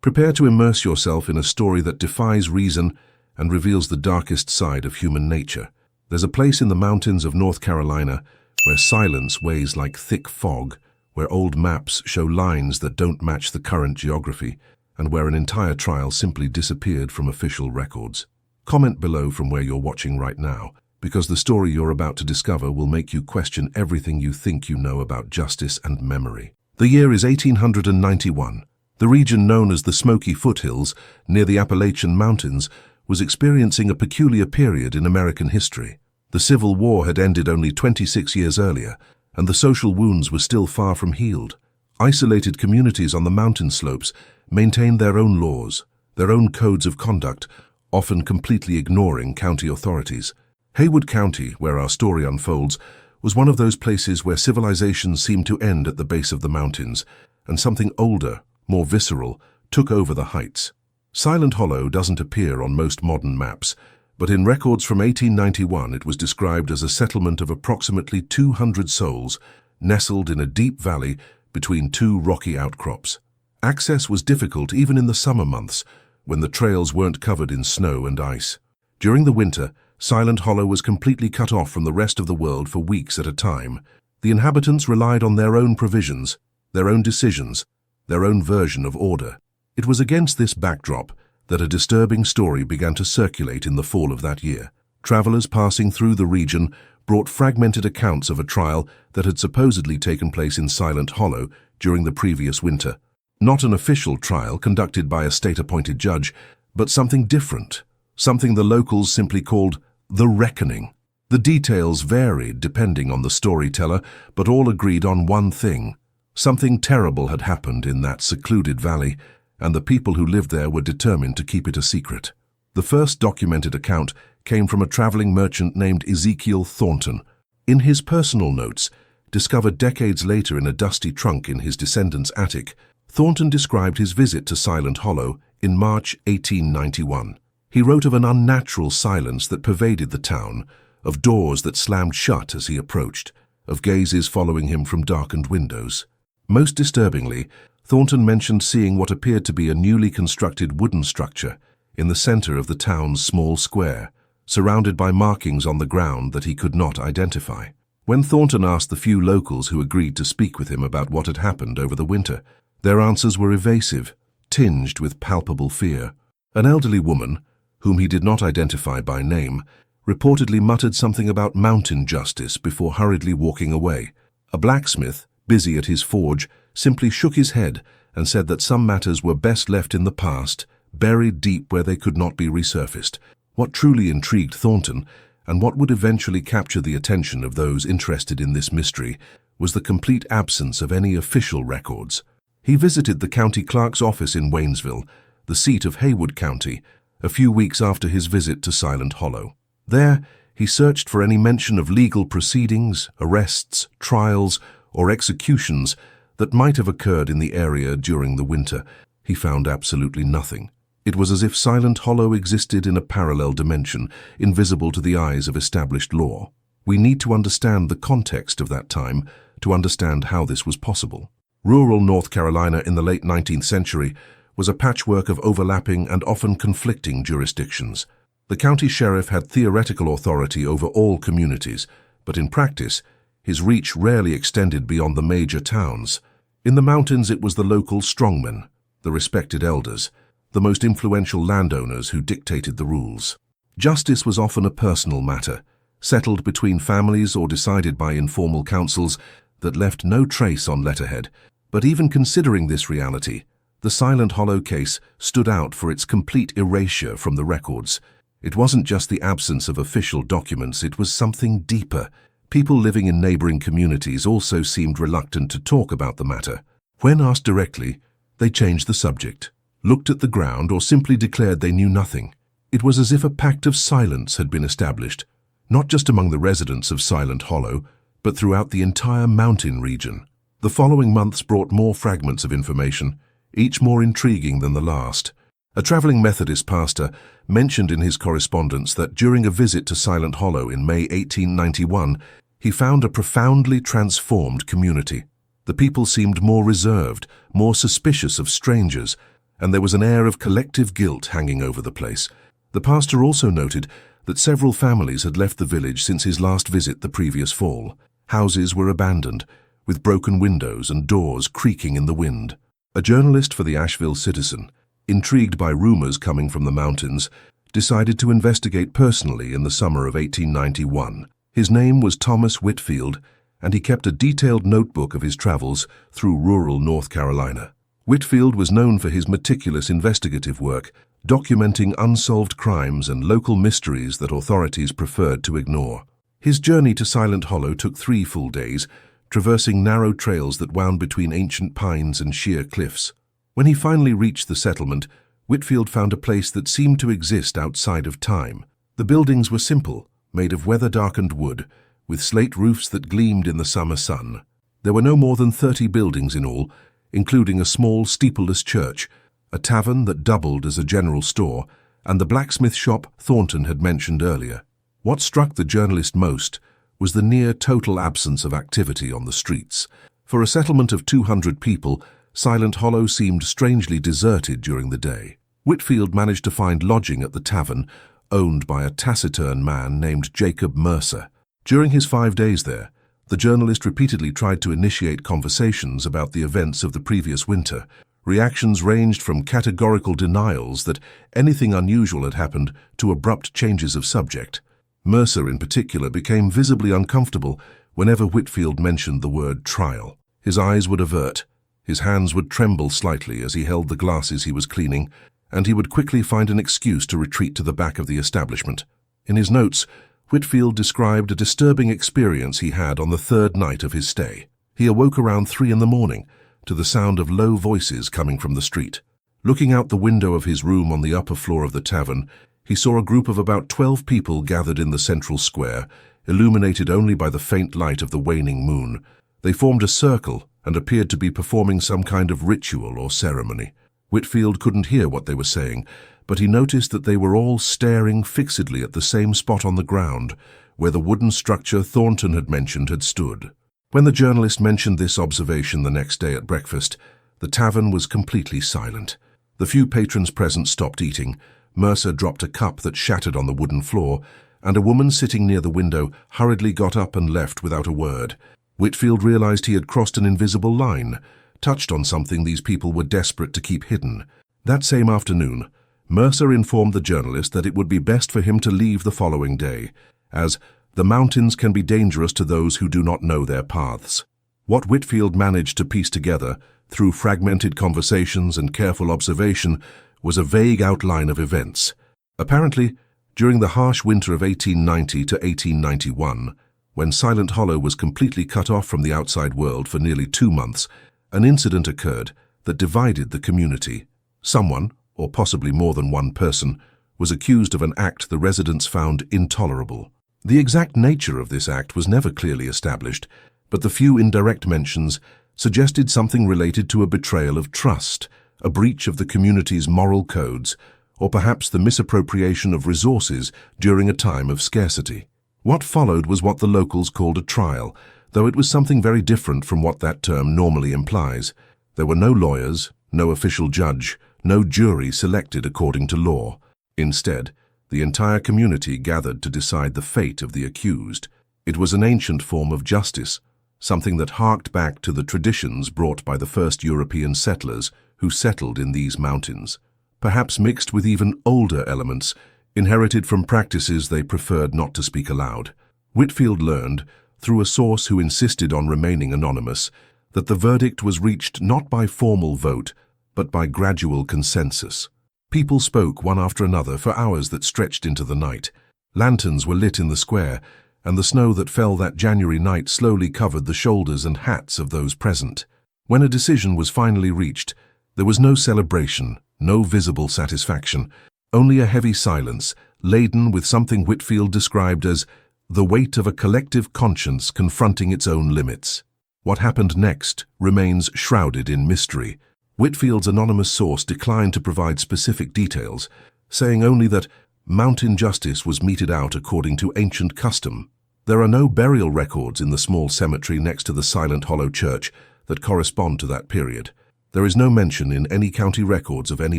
Prepare to immerse yourself in a story that defies reason and reveals the darkest side of human nature. There's a place in the mountains of North Carolina where silence weighs like thick fog, where old maps show lines that don't match the current geography, and where an entire trial simply disappeared from official records. Comment below from where you're watching right now, because the story you're about to discover will make you question everything you think you know about justice and memory. The year is 1891. The region known as the Smoky Foothills, near the Appalachian Mountains, was experiencing a peculiar period in American history. The Civil War had ended only 26 years earlier, and the social wounds were still far from healed. Isolated communities on the mountain slopes maintained their own laws, their own codes of conduct, often completely ignoring county authorities. Haywood County, where our story unfolds, was one of those places where civilization seemed to end at the base of the mountains, and something older, more visceral, took over the heights. Silent Hollow doesn't appear on most modern maps, but in records from 1891 it was described as a settlement of approximately 200 souls, nestled in a deep valley between two rocky outcrops. Access was difficult even in the summer months, when the trails weren't covered in snow and ice. During the winter, Silent Hollow was completely cut off from the rest of the world for weeks at a time. The inhabitants relied on their own provisions, their own decisions, their own version of order. It was against this backdrop that a disturbing story began to circulate in the fall of that year. Travelers passing through the region brought fragmented accounts of a trial that had supposedly taken place in Silent Hollow during the previous winter. Not an official trial conducted by a state-appointed judge, but something different, something the locals simply called the reckoning. The details varied depending on the storyteller, but all agreed on one thing. Something terrible had happened in that secluded valley, and the people who lived there were determined to keep it a secret. The first documented account came from a traveling merchant named Ezekiel Thornton. In his personal notes, discovered decades later in a dusty trunk in his descendant's attic, Thornton described his visit to Silent Hollow in March 1891. He wrote of an unnatural silence that pervaded the town, of doors that slammed shut as he approached, of gazes following him from darkened windows. Most disturbingly, Thornton mentioned seeing what appeared to be a newly constructed wooden structure in the center of the town's small square, surrounded by markings on the ground that he could not identify. When Thornton asked the few locals who agreed to speak with him about what had happened over the winter, their answers were evasive, tinged with palpable fear. An elderly woman, whom he did not identify by name, reportedly muttered something about mountain justice before hurriedly walking away. A blacksmith, busy at his forge, simply shook his head and said that some matters were best left in the past, buried deep where they could not be resurfaced. What truly intrigued Thornton, and what would eventually capture the attention of those interested in this mystery, was the complete absence of any official records. He visited the county clerk's office in Waynesville, the seat of Haywood County, a few weeks after his visit to Silent Hollow. There, he searched for any mention of legal proceedings, arrests, trials, or executions that might have occurred in the area during the winter. He found absolutely nothing. It was as if Silent Hollow existed in a parallel dimension, invisible to the eyes of established law. We need to understand the context of that time to understand how this was possible. Rural North Carolina in the late 19th century was a patchwork of overlapping and often conflicting jurisdictions. The county sheriff had theoretical authority over all communities, but in practice, his reach rarely extended beyond the major towns. In the mountains, it was the local strongmen, the respected elders, the most influential landowners who dictated the rules. Justice was often a personal matter, settled between families or decided by informal councils that left no trace on letterhead. But even considering this reality, the Silent Hollow case stood out for its complete erasure from the records. It wasn't just the absence of official documents, it was something deeper. People living in neighboring communities also seemed reluctant to talk about the matter. When asked directly, they changed the subject, looked at the ground, or simply declared they knew nothing. It was as if a pact of silence had been established, not just among the residents of Silent Hollow, but throughout the entire mountain region. The following months brought more fragments of information, each more intriguing than the last. A traveling Methodist pastor mentioned in his correspondence that during a visit to Silent Hollow in May 1891, he found a profoundly transformed community. The people seemed more reserved, more suspicious of strangers, and there was an air of collective guilt hanging over the place. The pastor also noted that several families had left the village since his last visit the previous fall. Houses were abandoned, with broken windows and doors creaking in the wind. A journalist for the Asheville Citizen, intrigued by rumors coming from the mountains, decided to investigate personally in the summer of 1891. His name was Thomas Whitfield, and he kept a detailed notebook of his travels through rural North Carolina. Whitfield was known for his meticulous investigative work, documenting unsolved crimes and local mysteries that authorities preferred to ignore. His journey to Silent Hollow took 3 full days, traversing narrow trails that wound between ancient pines and sheer cliffs. When he finally reached the settlement, Whitfield found a place that seemed to exist outside of time. The buildings were simple, made of weather-darkened wood, with slate roofs that gleamed in the summer sun. There were no more than 30 buildings in all, including a small steepleless church, a tavern that doubled as a general store, and the blacksmith shop Thornton had mentioned earlier. What struck the journalist most was the near-total absence of activity on the streets. For a settlement of 200 people, Silent Hollow seemed strangely deserted during the day. Whitfield managed to find lodging at the tavern, owned by a taciturn man named Jacob Mercer. During his 5 days there, the journalist repeatedly tried to initiate conversations about the events of the previous winter. Reactions ranged from categorical denials that anything unusual had happened to abrupt changes of subject. Mercer, in particular, became visibly uncomfortable whenever Whitfield mentioned the word trial. His eyes would avert, his hands would tremble slightly as he held the glasses he was cleaning, and he would quickly find an excuse to retreat to the back of the establishment. In his notes, Whitfield described a disturbing experience he had on the 3rd night of his stay. He awoke around 3 in the morning to the sound of low voices coming from the street. Looking out the window of his room on the upper floor of the tavern, he saw a group of about 12 people gathered in the central square, illuminated only by the faint light of the waning moon. They formed a circle and appeared to be performing some kind of ritual or ceremony. Whitfield couldn't hear what they were saying, but he noticed that they were all staring fixedly at the same spot on the ground where the wooden structure Thornton had mentioned had stood. When the journalist mentioned this observation the next day at breakfast, the tavern was completely silent. The few patrons present stopped eating. Mercer dropped a cup that shattered on the wooden floor, and a woman sitting near the window hurriedly got up and left without a word. Whitfield realized he had crossed an invisible line, touched on something these people were desperate to keep hidden. That same afternoon, Mercer informed the journalist that it would be best for him to leave the following day, as the mountains can be dangerous to those who do not know their paths. What Whitfield managed to piece together, through fragmented conversations and careful observation, was a vague outline of events. Apparently, during the harsh winter of 1890 to 1891, when Silent Hollow was completely cut off from the outside world for nearly 2 months, an incident occurred that divided the community. Someone, or possibly more than one person, was accused of an act the residents found intolerable. The exact nature of this act was never clearly established, but the few indirect mentions suggested something related to a betrayal of trust, a breach of the community's moral codes, or perhaps the misappropriation of resources during a time of scarcity. What followed was what the locals called a trial, though it was something very different from what that term normally implies. There were no lawyers, no official judge, no jury selected according to law. Instead, the entire community gathered to decide the fate of the accused. It was an ancient form of justice, something that harked back to the traditions brought by the first European settlers who settled in these mountains, perhaps mixed with even older elements inherited from practices they preferred not to speak aloud. Whitfield learned, through a source who insisted on remaining anonymous, that the verdict was reached not by formal vote, but by gradual consensus. People spoke one after another for hours that stretched into the night. Lanterns were lit in the square, and the snow that fell that January night slowly covered the shoulders and hats of those present. When a decision was finally reached, there was no celebration, no visible satisfaction, only a heavy silence, laden with something Whitfield described as the weight of a collective conscience confronting its own limits. What happened next remains shrouded in mystery. Whitfield's anonymous source declined to provide specific details, saying only that mountain justice was meted out according to ancient custom. There are no burial records in the small cemetery next to the Silent Hollow Church that correspond to that period. There is no mention in any county records of any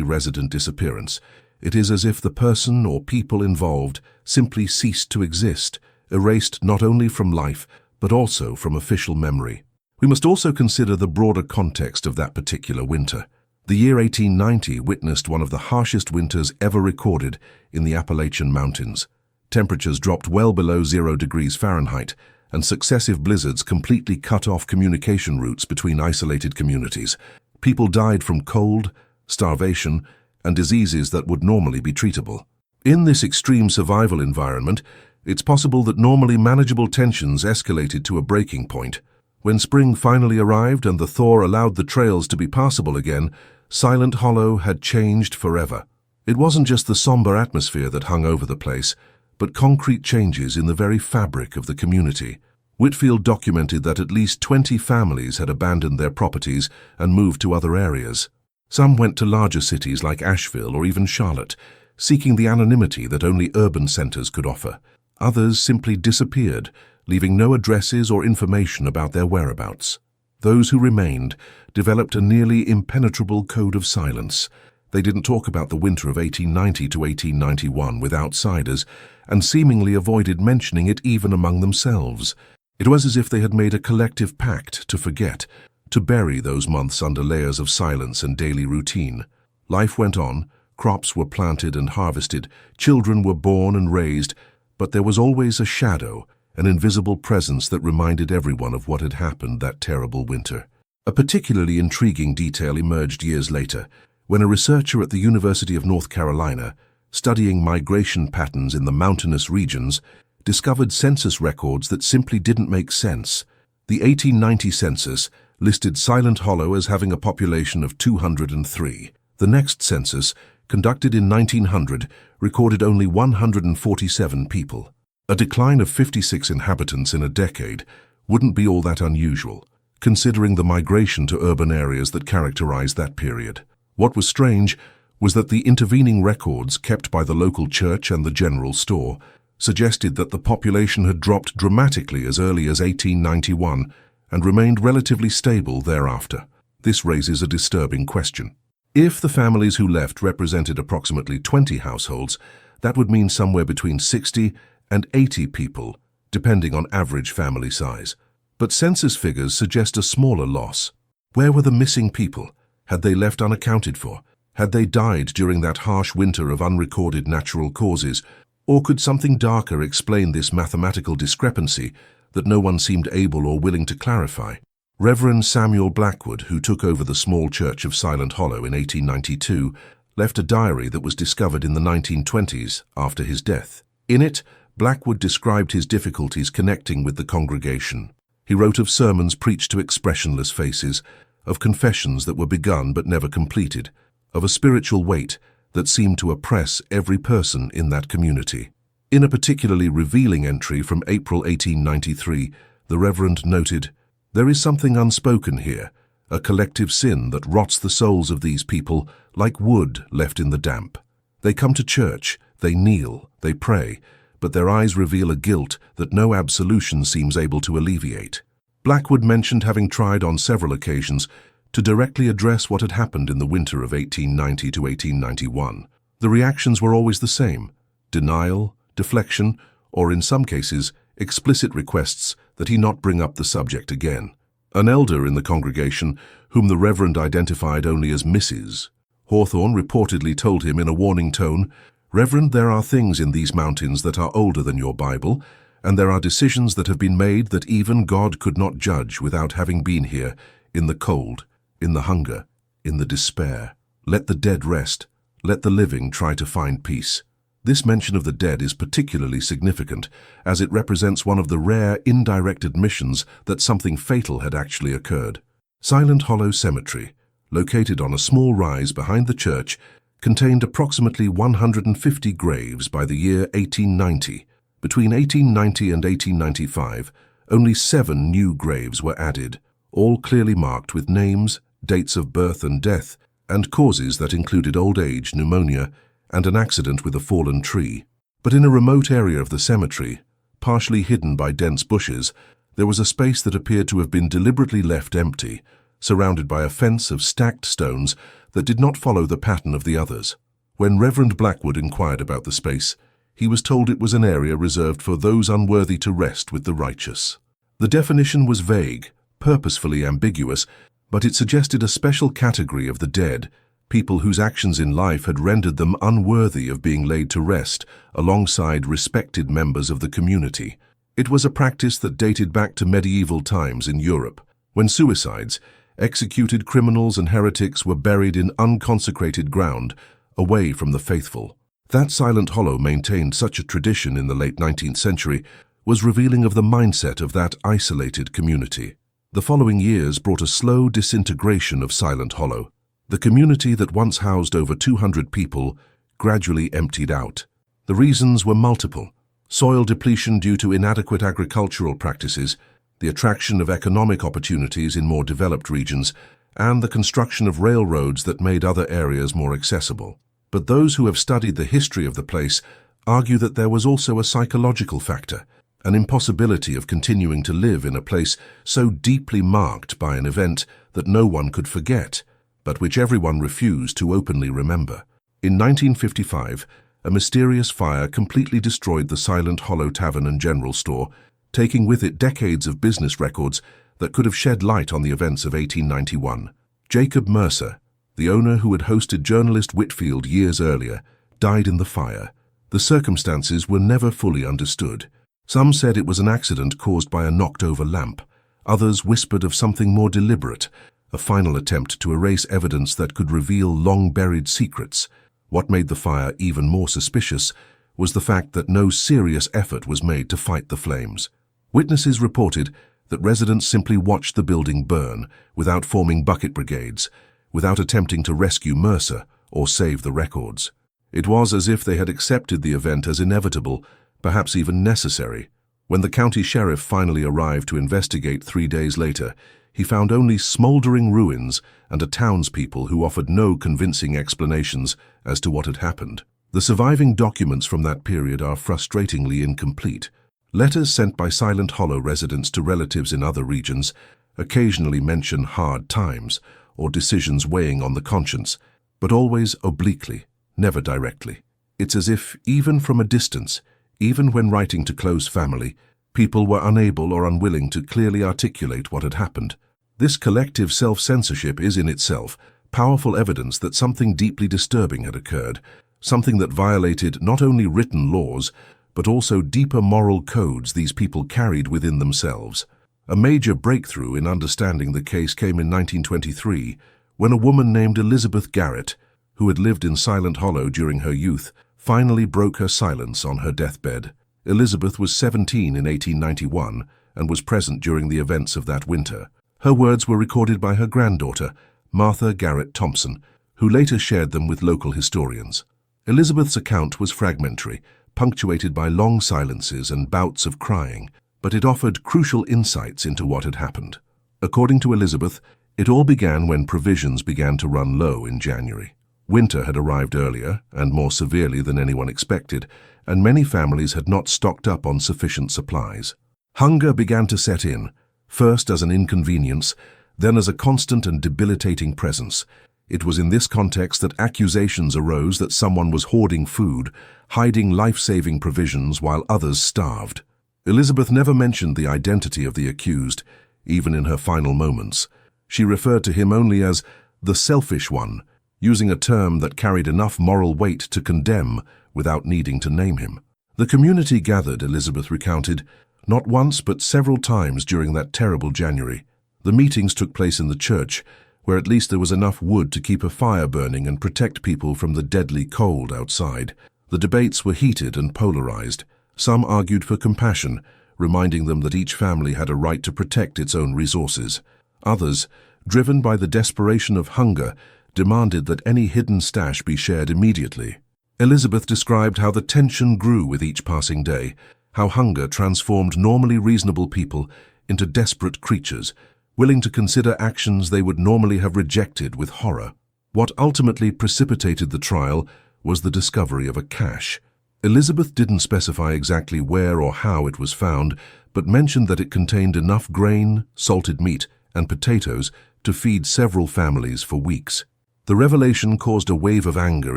resident disappearance. It is as if the person or people involved simply ceased to exist, erased not only from life, but also from official memory. We must also consider the broader context of that particular winter. The year 1890 witnessed one of the harshest winters ever recorded in the Appalachian Mountains. Temperatures dropped well below 0 degrees Fahrenheit, and successive blizzards completely cut off communication routes between isolated communities. People died from cold, starvation, and diseases that would normally be treatable. In this extreme survival environment, it's possible that normally manageable tensions escalated to a breaking point. When spring finally arrived and the thaw allowed the trails to be passable again, Silent Hollow had changed forever. It wasn't just the somber atmosphere that hung over the place, but concrete changes in the very fabric of the community. Whitfield documented that at least 20 families had abandoned their properties and moved to other areas. Some went to larger cities like Asheville or even Charlotte, seeking the anonymity that only urban centers could offer. Others simply disappeared, leaving no addresses or information about their whereabouts. Those who remained developed a nearly impenetrable code of silence. They didn't talk about the winter of 1890 to 1891 with outsiders, and seemingly avoided mentioning it even among themselves. It was as if they had made a collective pact to forget, to bury those months under layers of silence and daily routine. Life went on, crops were planted and harvested, children were born and raised, but there was always a shadow, an invisible presence that reminded everyone of what had happened that terrible winter. A particularly intriguing detail emerged years later, when a researcher at the University of North Carolina, studying migration patterns in the mountainous regions, discovered census records that simply didn't make sense. The 1890 census listed Silent Hollow as having a population of 203. The next census, conducted in 1900, recorded only 147 people. A decline of 56 inhabitants in a decade wouldn't be all that unusual, considering the migration to urban areas that characterized that period. What was strange was that the intervening records kept by the local church and the general store suggested that the population had dropped dramatically as early as 1891 and remained relatively stable thereafter. This raises a disturbing question. If the families who left represented approximately 20 households, that would mean somewhere between 60 and 80 people, depending on average family size. But census figures suggest a smaller loss. Where were the missing people? Had they left unaccounted for? Had they died during that harsh winter of unrecorded natural causes? Or could something darker explain this mathematical discrepancy that no one seemed able or willing to clarify? Reverend Samuel Blackwood, who took over the small church of Silent Hollow in 1892, left a diary that was discovered in the 1920s after his death. In it, Blackwood described his difficulties connecting with the congregation. He wrote of sermons preached to expressionless faces, of confessions that were begun but never completed, of a spiritual weight that seemed to oppress every person in that community. In a particularly revealing entry from April 1893, the Reverend noted, "There is something unspoken here, a collective sin that rots the souls of these people like wood left in the damp. They come to church, they kneel, they pray, but their eyes reveal a guilt that no absolution seems able to alleviate." Blackwood mentioned having tried on several occasions to directly address what had happened in the winter of 1890 to 1891. The reactions were always the same: denial, deflection, or in some cases, explicit requests that he not bring up the subject again. An elder in the congregation, whom the Reverend identified only as Mrs. Hawthorne, reportedly told him in a warning tone, "Reverend, there are things in these mountains that are older than your Bible, and there are decisions that have been made that even God could not judge without having been here, in the cold, in the hunger, in the despair. Let the dead rest. Let the living try to find peace." This mention of the dead is particularly significant, as it represents one of the rare indirect admissions that something fatal had actually occurred. Silent Hollow Cemetery, located on a small rise behind the church, contained approximately 150 graves by the year 1890. Between 1890 and 1895, only 7 new graves were added, all clearly marked with names, dates of birth and death, and causes that included old age, pneumonia, and an accident with a fallen tree. But in a remote area of the cemetery, partially hidden by dense bushes, there was a space that appeared to have been deliberately left empty, surrounded by a fence of stacked stones that did not follow the pattern of the others. When Reverend Blackwood inquired about the space, he was told it was an area reserved for those unworthy to rest with the righteous. The definition was vague, purposefully ambiguous, but it suggested a special category of the dead, people whose actions in life had rendered them unworthy of being laid to rest alongside respected members of the community. It was a practice that dated back to medieval times in Europe, when suicides, executed criminals and heretics were buried in unconsecrated ground, away from the faithful. That Silent Hollow maintained such a tradition in the late 19th century was revealing of the mindset of that isolated community. The following years brought a slow disintegration of Silent Hollow. The community that once housed over 200 people gradually emptied out. The reasons were multiple: soil depletion due to inadequate agricultural practices, the attraction of economic opportunities in more developed regions, and the construction of railroads that made other areas more accessible. But those who have studied the history of the place argue that there was also a psychological factor, an impossibility of continuing to live in a place so deeply marked by an event that no one could forget, but which everyone refused to openly remember. In 1955, a mysterious fire completely destroyed the Silent Hollow Tavern and General Store, taking with it decades of business records that could have shed light on the events of 1891. Jacob Mercer, the owner who had hosted journalist Whitfield years earlier, died in the fire. The circumstances were never fully understood. Some said it was an accident caused by a knocked-over lamp. Others whispered of something more deliberate, a final attempt to erase evidence that could reveal long-buried secrets. What made the fire even more suspicious was the fact that no serious effort was made to fight the flames. Witnesses reported that residents simply watched the building burn without forming bucket brigades, without attempting to rescue Mercer or save the records. It was as if they had accepted the event as inevitable, perhaps even necessary. When the county sheriff finally arrived to investigate 3 days later, he found only smoldering ruins and a townspeople who offered no convincing explanations as to what had happened. The surviving documents from that period are frustratingly incomplete. Letters sent by Silent Hollow residents to relatives in other regions occasionally mention hard times or decisions weighing on the conscience, but always obliquely, never directly. It's as if, even from a distance, even when writing to close family, people were unable or unwilling to clearly articulate what had happened. This collective self-censorship is in itself powerful evidence that something deeply disturbing had occurred, something that violated not only written laws, but also deeper moral codes these people carried within themselves. A major breakthrough in understanding the case came in 1923, when a woman named Elizabeth Garrett, who had lived in Silent Hollow during her youth, finally broke her silence on her deathbed. Elizabeth was 17 in 1891 and was present during the events of that winter. Her words were recorded by her granddaughter, Martha Garrett Thompson, who later shared them with local historians. Elizabeth's account was fragmentary, punctuated by long silences and bouts of crying, but it offered crucial insights into what had happened. According to Elizabeth, it all began when provisions began to run low in January. Winter had arrived earlier and more severely than anyone expected, and many families had not stocked up on sufficient supplies. Hunger began to set in, first as an inconvenience, then as a constant and debilitating presence. It was in this context that accusations arose that someone was hoarding food, hiding life-saving provisions while others starved. Elizabeth never mentioned the identity of the accused, even in her final moments. She referred to him only as the selfish one, using a term that carried enough moral weight to condemn without needing to name him. The community gathered, Elizabeth recounted, not once but several times during that terrible January. The meetings took place in the church, where at least there was enough wood to keep a fire burning and protect people from the deadly cold outside. The debates were heated and polarized. Some argued for compassion, reminding them that each family had a right to protect its own resources. Others, driven by the desperation of hunger, demanded that any hidden stash be shared immediately. Elizabeth described how the tension grew with each passing day, how hunger transformed normally reasonable people into desperate creatures, willing to consider actions they would normally have rejected with horror. What ultimately precipitated the trial was the discovery of a cache. Elizabeth didn't specify exactly where or how it was found, but mentioned that it contained enough grain, salted meat, and potatoes to feed several families for weeks. The revelation caused a wave of anger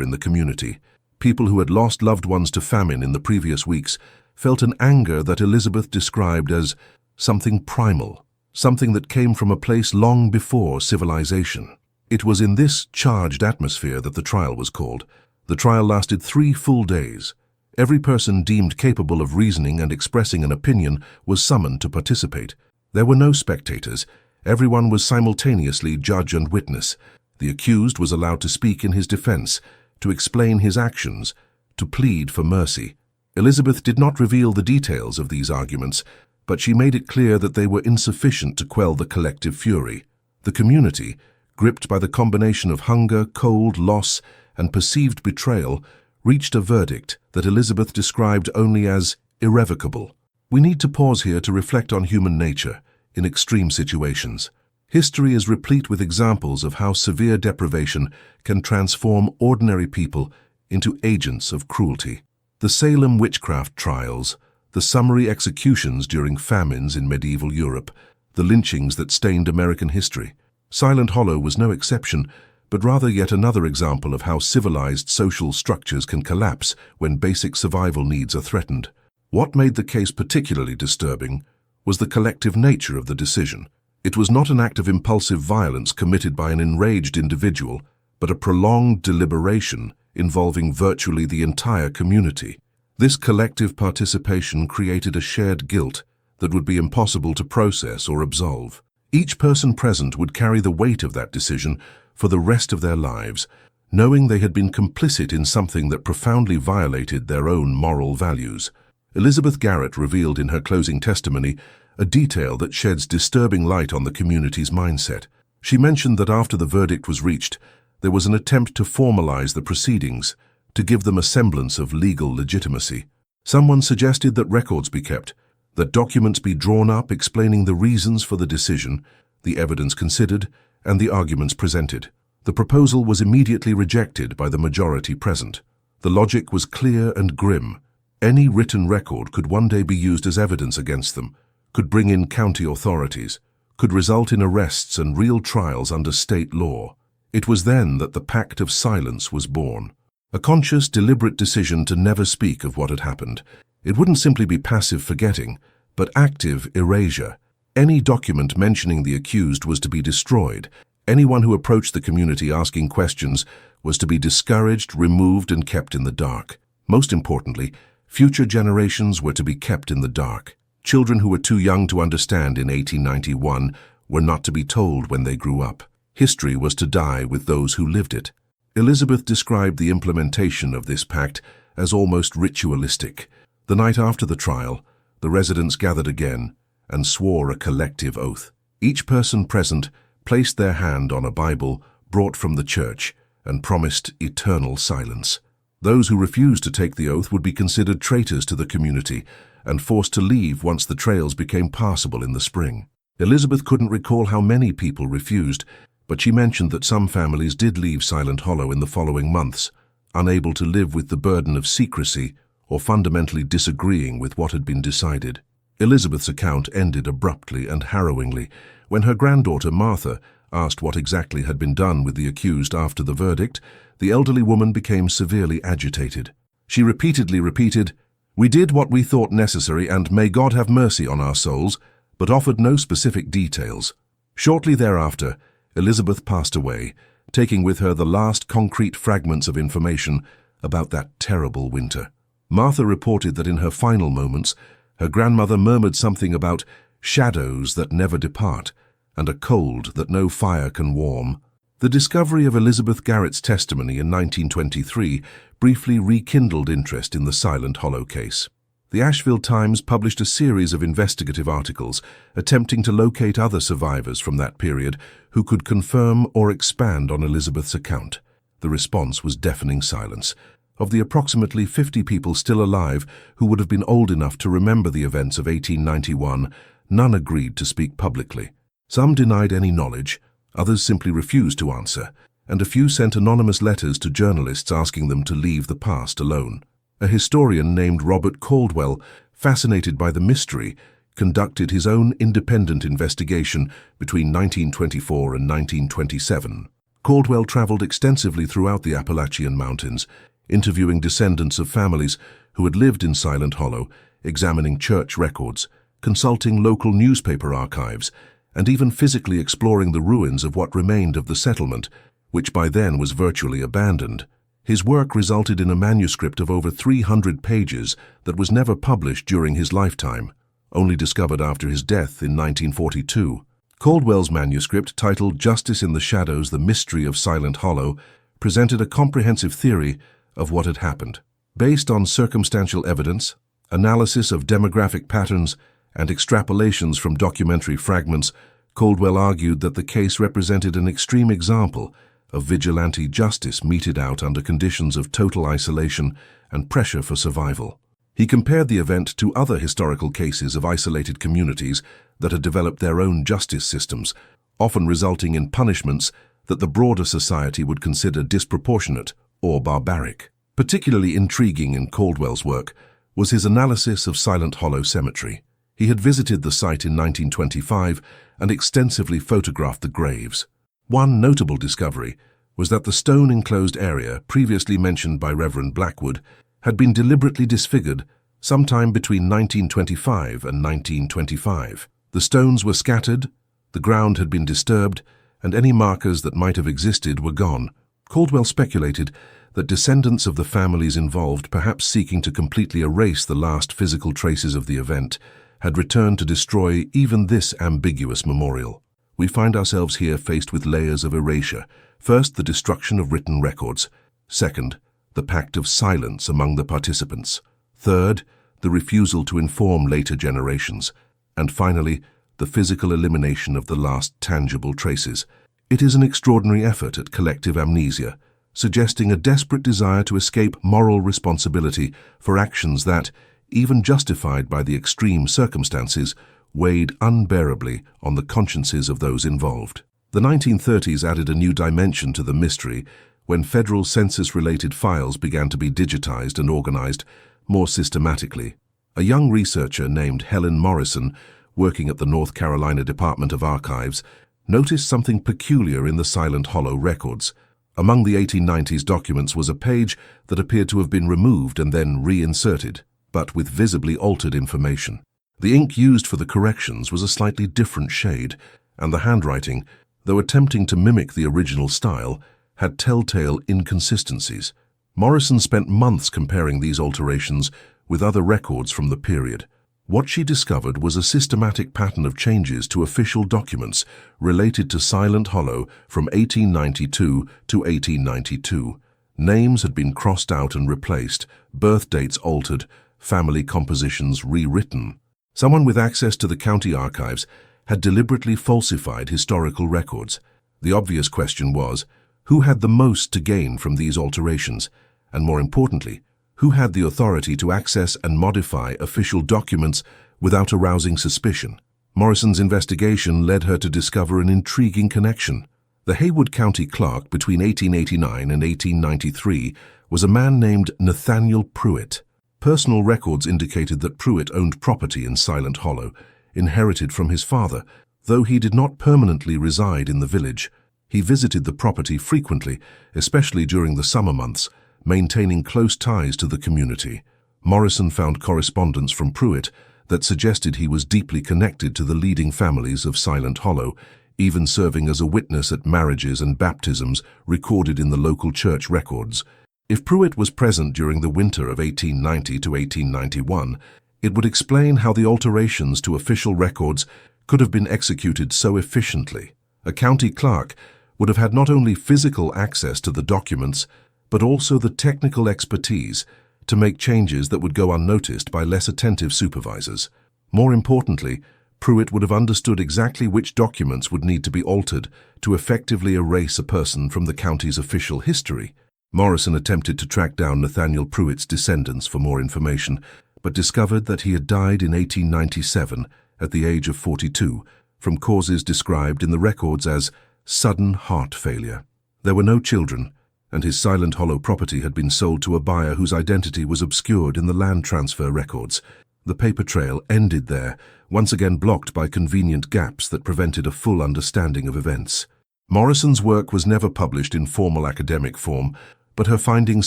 in the community. People who had lost loved ones to famine in the previous weeks felt an anger that Elizabeth described as something primal, something that came from a place long before civilization. It was in this charged atmosphere that the trial was called. The trial lasted 3 full days. Every person deemed capable of reasoning and expressing an opinion was summoned to participate. There were no spectators. Everyone was simultaneously judge and witness. The accused was allowed to speak in his defense, to explain his actions, to plead for mercy. Elizabeth did not reveal the details of these arguments, but she made it clear that they were insufficient to quell the collective fury. The community, gripped by the combination of hunger, cold, loss, and perceived betrayal, reached a verdict that Elizabeth described only as irrevocable. We need to pause here to reflect on human nature in extreme situations. History is replete with examples of how severe deprivation can transform ordinary people into agents of cruelty. The Salem witchcraft trials, the summary executions during famines in medieval Europe, the lynchings that stained American history. Silent Hollow was no exception, but rather yet another example of how civilized social structures can collapse when basic survival needs are threatened. What made the case particularly disturbing was the collective nature of the decision. It was not an act of impulsive violence committed by an enraged individual, but a prolonged deliberation involving virtually the entire community. This collective participation created a shared guilt that would be impossible to process or absolve. Each person present would carry the weight of that decision for the rest of their lives, knowing they had been complicit in something that profoundly violated their own moral values. Elizabeth Garrett revealed in her closing testimony a detail that sheds disturbing light on the community's mindset. She mentioned that after the verdict was reached, there was an attempt to formalize the proceedings, to give them a semblance of legal legitimacy. Someone suggested that records be kept, that documents be drawn up explaining the reasons for the decision, the evidence considered, and the arguments presented. The proposal was immediately rejected by the majority present. The logic was clear and grim. Any written record could one day be used as evidence against them, could bring in county authorities, could result in arrests and real trials under state law. It was then that the Pact of Silence was born. A conscious, deliberate decision to never speak of what had happened. It wouldn't simply be passive forgetting, but active erasure. Any document mentioning the accused was to be destroyed. Anyone who approached the community asking questions was to be discouraged, removed, and kept in the dark. Most importantly, future generations were to be kept in the dark. Children who were too young to understand in 1891 were not to be told when they grew up. History was to die with those who lived it. Elizabeth described the implementation of this pact as almost ritualistic. The night after the trial, the residents gathered again and swore a collective oath. Each person present placed their hand on a Bible brought from the church and promised eternal silence. Those who refused to take the oath would be considered traitors to the community and forced to leave once the trails became passable in the spring. Elizabeth couldn't recall how many people refused, but she mentioned that some families did leave Silent Hollow in the following months, unable to live with the burden of secrecy or fundamentally disagreeing with what had been decided. Elizabeth's account ended abruptly and harrowingly when her granddaughter Martha asked what exactly had been done with the accused after the verdict. The elderly woman became severely agitated. She repeatedly repeated, "We did what we thought necessary and may God have mercy on our souls," but offered no specific details. Shortly thereafter, Elizabeth passed away, taking with her the last concrete fragments of information about that terrible winter. Martha reported that in her final moments, her grandmother murmured something about shadows that never depart and a cold that no fire can warm. The discovery of Elizabeth Garrett's testimony in 1923 briefly rekindled interest in the Silent Hollow case. The Asheville Times published a series of investigative articles attempting to locate other survivors from that period who could confirm or expand on Elizabeth's account. The response was deafening silence. Of the approximately 50 people still alive who would have been old enough to remember the events of 1891, none agreed to speak publicly. Some denied any knowledge, others simply refused to answer, and a few sent anonymous letters to journalists asking them to leave the past alone. A historian named Robert Caldwell, fascinated by the mystery, conducted his own independent investigation between 1924 and 1927. Caldwell traveled extensively throughout the Appalachian Mountains, interviewing descendants of families who had lived in Silent Hollow, examining church records, consulting local newspaper archives, and even physically exploring the ruins of what remained of the settlement, which by then was virtually abandoned. His work resulted in a manuscript of over 300 pages that was never published during his lifetime, only discovered after his death in 1942. Caldwell's manuscript, titled Justice in the Shadows: The Mystery of Silent Hollow, presented a comprehensive theory of what had happened. Based on circumstantial evidence, analysis of demographic patterns, and extrapolations from documentary fragments, Caldwell argued that the case represented an extreme example of vigilante justice meted out under conditions of total isolation and pressure for survival. He compared the event to other historical cases of isolated communities that had developed their own justice systems, often resulting in punishments that the broader society would consider disproportionate or barbaric. Particularly intriguing in Caldwell's work was his analysis of Silent Hollow Cemetery. He had visited the site in 1925 and extensively photographed the graves. One notable discovery was that the stone-enclosed area previously mentioned by Reverend Blackwood had been deliberately disfigured sometime between 1925 and 1925. The stones were scattered, the ground had been disturbed, and any markers that might have existed were gone. Caldwell speculated that descendants of the families involved, perhaps seeking to completely erase the last physical traces of the event, had returned to destroy even this ambiguous memorial. We find ourselves here faced with layers of erasure. First, the destruction of written records. Second, the pact of silence among the participants. Third, the refusal to inform later generations. And finally, the physical elimination of the last tangible traces. It is an extraordinary effort at collective amnesia, suggesting a desperate desire to escape moral responsibility for actions that, even justified by the extreme circumstances, weighed unbearably on the consciences of those involved. The 1930s added a new dimension to the mystery when federal census-related files began to be digitized and organized more systematically. A young researcher named Helen Morrison, working at the North Carolina Department of Archives, noticed something peculiar in the Silent Hollow records. Among the 1890s documents was a page that appeared to have been removed and then reinserted, but with visibly altered information. The ink used for the corrections was a slightly different shade, and the handwriting, though attempting to mimic the original style, had telltale inconsistencies. Morrison spent months comparing these alterations with other records from the period. What she discovered was a systematic pattern of changes to official documents related to Silent Hollow from 1892 to 1892. Names had been crossed out and replaced, birth dates altered, family compositions rewritten. Someone with access to the county archives had deliberately falsified historical records. The obvious question was, who had the most to gain from these alterations? And more importantly, who had the authority to access and modify official documents without arousing suspicion? Morrison's investigation led her to discover an intriguing connection. The Haywood County clerk between 1889 and 1893 was a man named Nathaniel Pruitt. Personal records indicated that Pruitt owned property in Silent Hollow, inherited from his father. Though he did not permanently reside in the village, he visited the property frequently, especially during the summer months, maintaining close ties to the community. Morrison found correspondence from Pruitt that suggested he was deeply connected to the leading families of Silent Hollow, even serving as a witness at marriages and baptisms recorded in the local church records. If Pruitt was present during the winter of 1890 to 1891, it would explain how the alterations to official records could have been executed so efficiently. A county clerk would have had not only physical access to the documents, but also the technical expertise to make changes that would go unnoticed by less attentive supervisors. More importantly, Pruitt would have understood exactly which documents would need to be altered to effectively erase a person from the county's official history. Morrison attempted to track down Nathaniel Pruitt's descendants for more information, but discovered that he had died in 1897 at the age of 42 from causes described in the records as sudden heart failure. There were no children, and his Silent Hollow property had been sold to a buyer whose identity was obscured in the land transfer records. The paper trail ended there, once again blocked by convenient gaps that prevented a full understanding of events. Morrison's work was never published in formal academic form, but her findings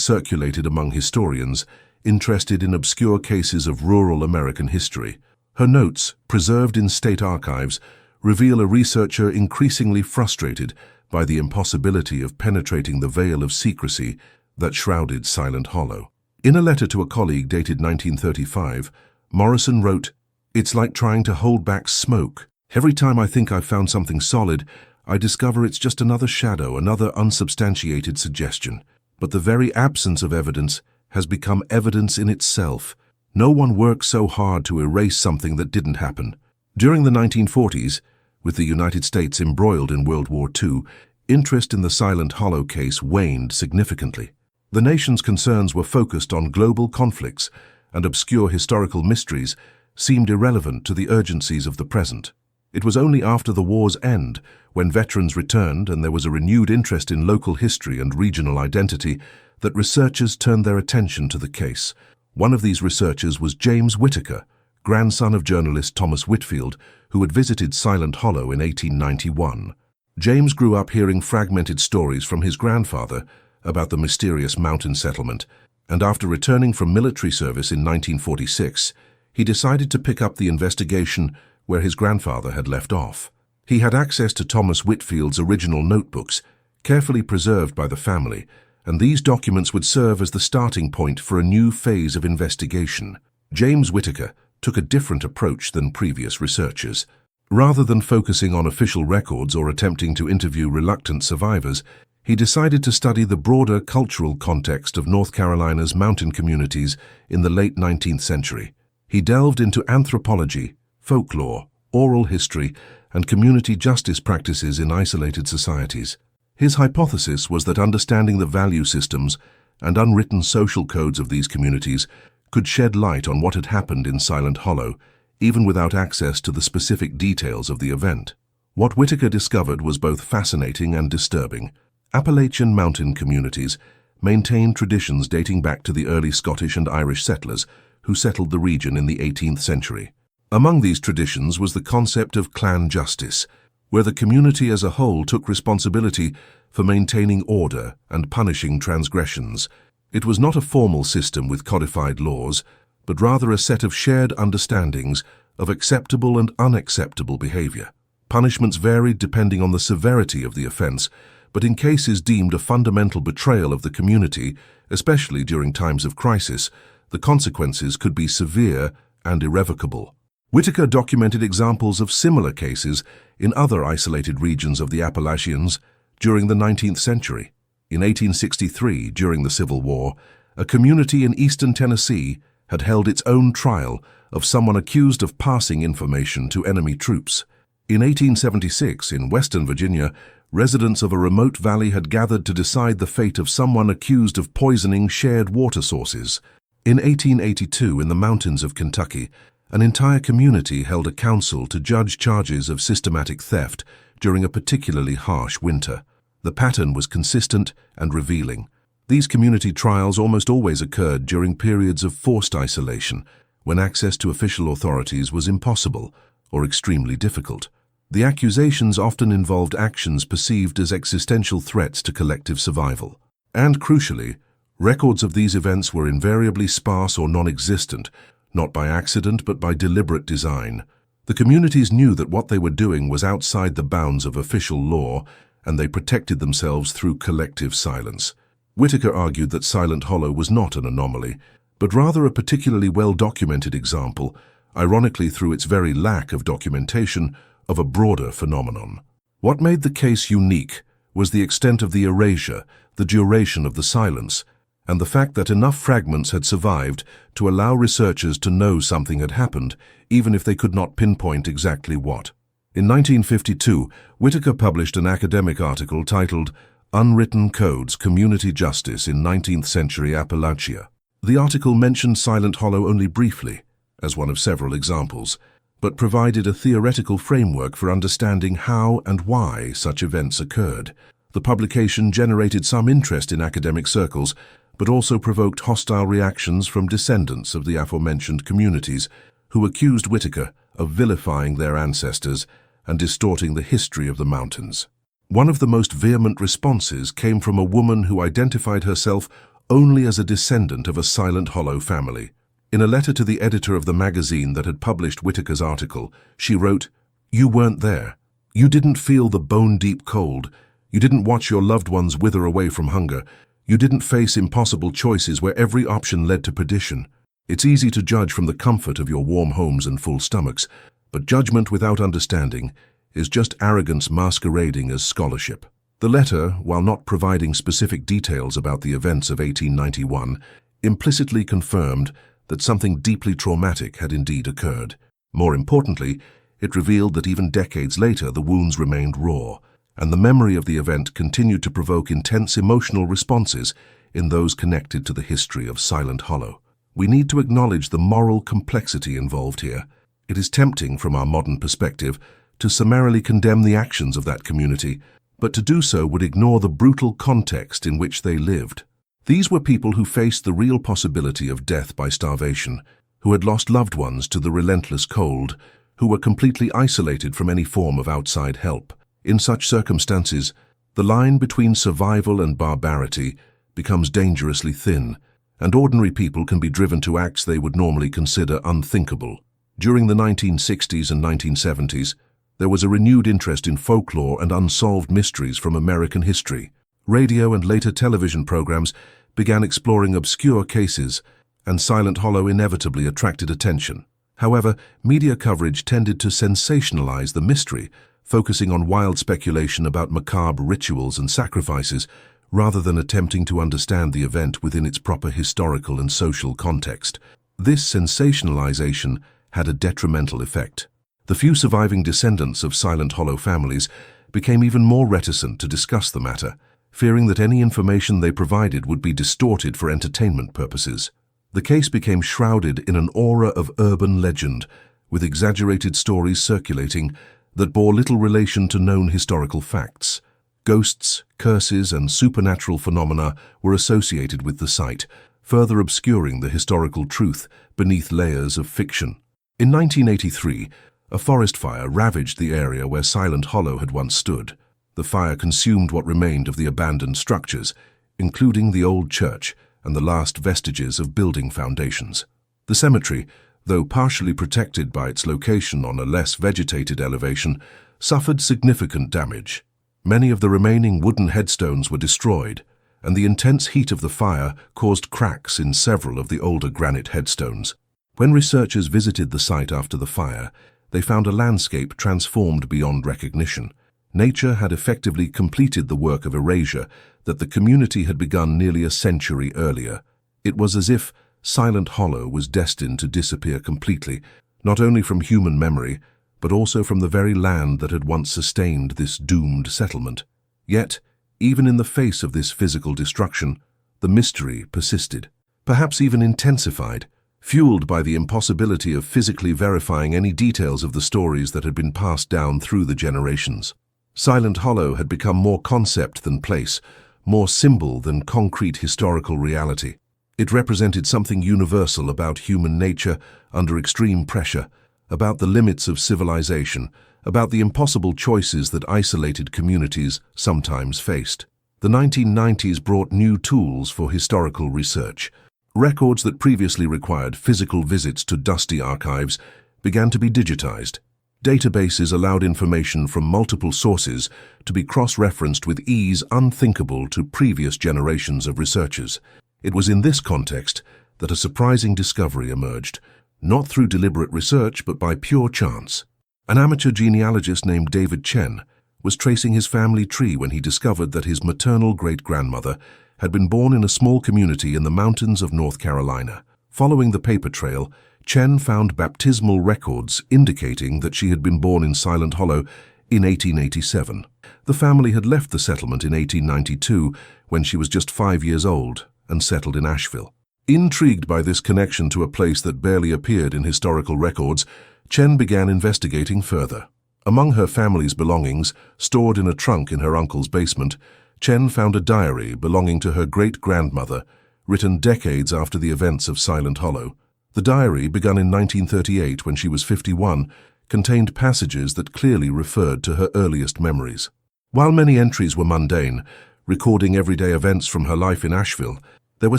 circulated among historians interested in obscure cases of rural American history. Her notes, preserved in state archives, reveal a researcher increasingly frustrated by the impossibility of penetrating the veil of secrecy that shrouded Silent Hollow. In a letter to a colleague dated 1935, Morrison wrote, "It's like trying to hold back smoke. Every time I think I've found something solid, I discover it's just another shadow, another unsubstantiated suggestion. But the very absence of evidence has become evidence in itself. No one works so hard to erase something that didn't happen." During the 1940s, with the United States embroiled in World War II, interest in the Silent Hollow case waned significantly. The nation's concerns were focused on global conflicts, and obscure historical mysteries seemed irrelevant to the urgencies of the present. It was only after the war's end, when veterans returned and there was a renewed interest in local history and regional identity, that researchers turned their attention to the case. One of these researchers was James Whittaker, grandson of journalist Thomas Whitfield, who had visited Silent Hollow in 1891. James grew up hearing fragmented stories from his grandfather about the mysterious mountain settlement, and after returning from military service in 1946, he decided to pick up the investigation where his grandfather had left off. He had access to Thomas Whitfield's original notebooks, carefully preserved by the family, and these documents would serve as the starting point for a new phase of investigation. James Whittaker took a different approach than previous researchers. Rather than focusing on official records or attempting to interview reluctant survivors, he decided to study the broader cultural context of North Carolina's mountain communities in the late 19th century. He delved into anthropology, folklore, oral history, and community justice practices in isolated societies. His hypothesis was that understanding the value systems and unwritten social codes of these communities could shed light on what had happened in Silent Hollow, even without access to the specific details of the event. What Whittaker discovered was both fascinating and disturbing. Appalachian mountain communities maintained traditions dating back to the early Scottish and Irish settlers who settled the region in the 18th century. Among these traditions was the concept of clan justice, where the community as a whole took responsibility for maintaining order and punishing transgressions. It was not a formal system with codified laws, but rather a set of shared understandings of acceptable and unacceptable behavior. Punishments varied depending on the severity of the offense, but in cases deemed a fundamental betrayal of the community, especially during times of crisis, the consequences could be severe and irrevocable. Whittaker documented examples of similar cases in other isolated regions of the Appalachians during the 19th century. In 1863, during the Civil War, a community in eastern Tennessee had held its own trial of someone accused of passing information to enemy troops. In 1876, in Western Virginia, residents of a remote valley had gathered to decide the fate of someone accused of poisoning shared water sources. In 1882, in the mountains of Kentucky, an entire community held a council to judge charges of systematic theft during a particularly harsh winter. The pattern was consistent and revealing. These community trials almost always occurred during periods of forced isolation, when access to official authorities was impossible or extremely difficult. The accusations often involved actions perceived as existential threats to collective survival. And crucially, records of these events were invariably sparse or non-existent, not by accident but by deliberate design. The communities knew that what they were doing was outside the bounds of official law, and they protected themselves through collective silence. Whittaker argued that Silent Hollow was not an anomaly, but rather a particularly well-documented example, ironically through its very lack of documentation, of a broader phenomenon. What made the case unique was the extent of the erasure, the duration of the silence, and the fact that enough fragments had survived to allow researchers to know something had happened, even if they could not pinpoint exactly what. In 1952, Whittaker published an academic article titled Unwritten Codes, Community Justice in 19th Century Appalachia. The article mentioned Silent Hollow only briefly, as one of several examples, but provided a theoretical framework for understanding how and why such events occurred. The publication generated some interest in academic circles, but also provoked hostile reactions from descendants of the aforementioned communities, who accused Whitaker of vilifying their ancestors and distorting the history of the mountains. One of the most vehement responses came from a woman who identified herself only as a descendant of a Silent Hollow family. In a letter to the editor of the magazine that had published Whitaker's article, she wrote, "You weren't there. You didn't feel the bone-deep cold. You didn't watch your loved ones wither away from hunger. You didn't face impossible choices where every option led to perdition. It's easy to judge from the comfort of your warm homes and full stomachs, but judgment without understanding is just arrogance masquerading as scholarship." The letter, while not providing specific details about the events of 1891, implicitly confirmed that something deeply traumatic had indeed occurred. More importantly, it revealed that even decades later the wounds remained raw, and the memory of the event continued to provoke intense emotional responses in those connected to the history of Silent Hollow. We need to acknowledge the moral complexity involved here. It is tempting from our modern perspective to summarily condemn the actions of that community, but to do so would ignore the brutal context in which they lived. These were people who faced the real possibility of death by starvation, who had lost loved ones to the relentless cold, who were completely isolated from any form of outside help. In such circumstances, the line between survival and barbarity becomes dangerously thin, and ordinary people can be driven to acts they would normally consider unthinkable. During the 1960s and 1970s, there was a renewed interest in folklore and unsolved mysteries from American history. Radio and later television programs began exploring obscure cases, and Silent Hollow inevitably attracted attention. However, media coverage tended to sensationalize the mystery, focusing on wild speculation about macabre rituals and sacrifices, rather than attempting to understand the event within its proper historical and social context. This sensationalization had a detrimental effect. The few surviving descendants of Silent Hollow families became even more reticent to discuss the matter, fearing that any information they provided would be distorted for entertainment purposes. The case became shrouded in an aura of urban legend, with exaggerated stories circulating that bore little relation to known historical facts. Ghosts, curses, and supernatural phenomena were associated with the site, further obscuring the historical truth beneath layers of fiction. In 1983, a forest fire ravaged the area where Silent Hollow had once stood. The fire consumed what remained of the abandoned structures, including the old church and the last vestiges of building foundations. The cemetery, though partially protected by its location on a less vegetated elevation, suffered significant damage. Many of the remaining wooden headstones were destroyed, and the intense heat of the fire caused cracks in several of the older granite headstones. When researchers visited the site after the fire, they found a landscape transformed beyond recognition. Nature had effectively completed the work of erasure that the community had begun nearly a century earlier. It was as if Silent Hollow was destined to disappear completely, not only from human memory, but also from the very land that had once sustained this doomed settlement. Yet, even in the face of this physical destruction, the mystery persisted, perhaps even intensified, fueled by the impossibility of physically verifying any details of the stories that had been passed down through the generations. Silent Hollow had become more concept than place, more symbol than concrete historical reality. It represented something universal about human nature under extreme pressure, about the limits of civilization, about the impossible choices that isolated communities sometimes faced. The 1990s brought new tools for historical research. Records that previously required physical visits to dusty archives began to be digitized. Databases allowed information from multiple sources to be cross-referenced with ease unthinkable to previous generations of researchers. It was in this context that a surprising discovery emerged, not through deliberate research but by pure chance. An amateur genealogist named David Chen was tracing his family tree when he discovered that his maternal great-grandmother had been born in a small community in the mountains of North Carolina. Following the paper trail, Chen found baptismal records indicating that she had been born in Silent Hollow in 1887. The family had left the settlement in 1892 when she was just 5 years old and settled in Asheville. Intrigued by this connection to a place that barely appeared in historical records, Chen began investigating further. Among her family's belongings, stored in a trunk in her uncle's basement, Chen found a diary belonging to her great-grandmother, written decades after the events of Silent Hollow. The diary, begun in 1938 when she was 51, contained passages that clearly referred to her earliest memories. While many entries were mundane, recording everyday events from her life in Asheville, there were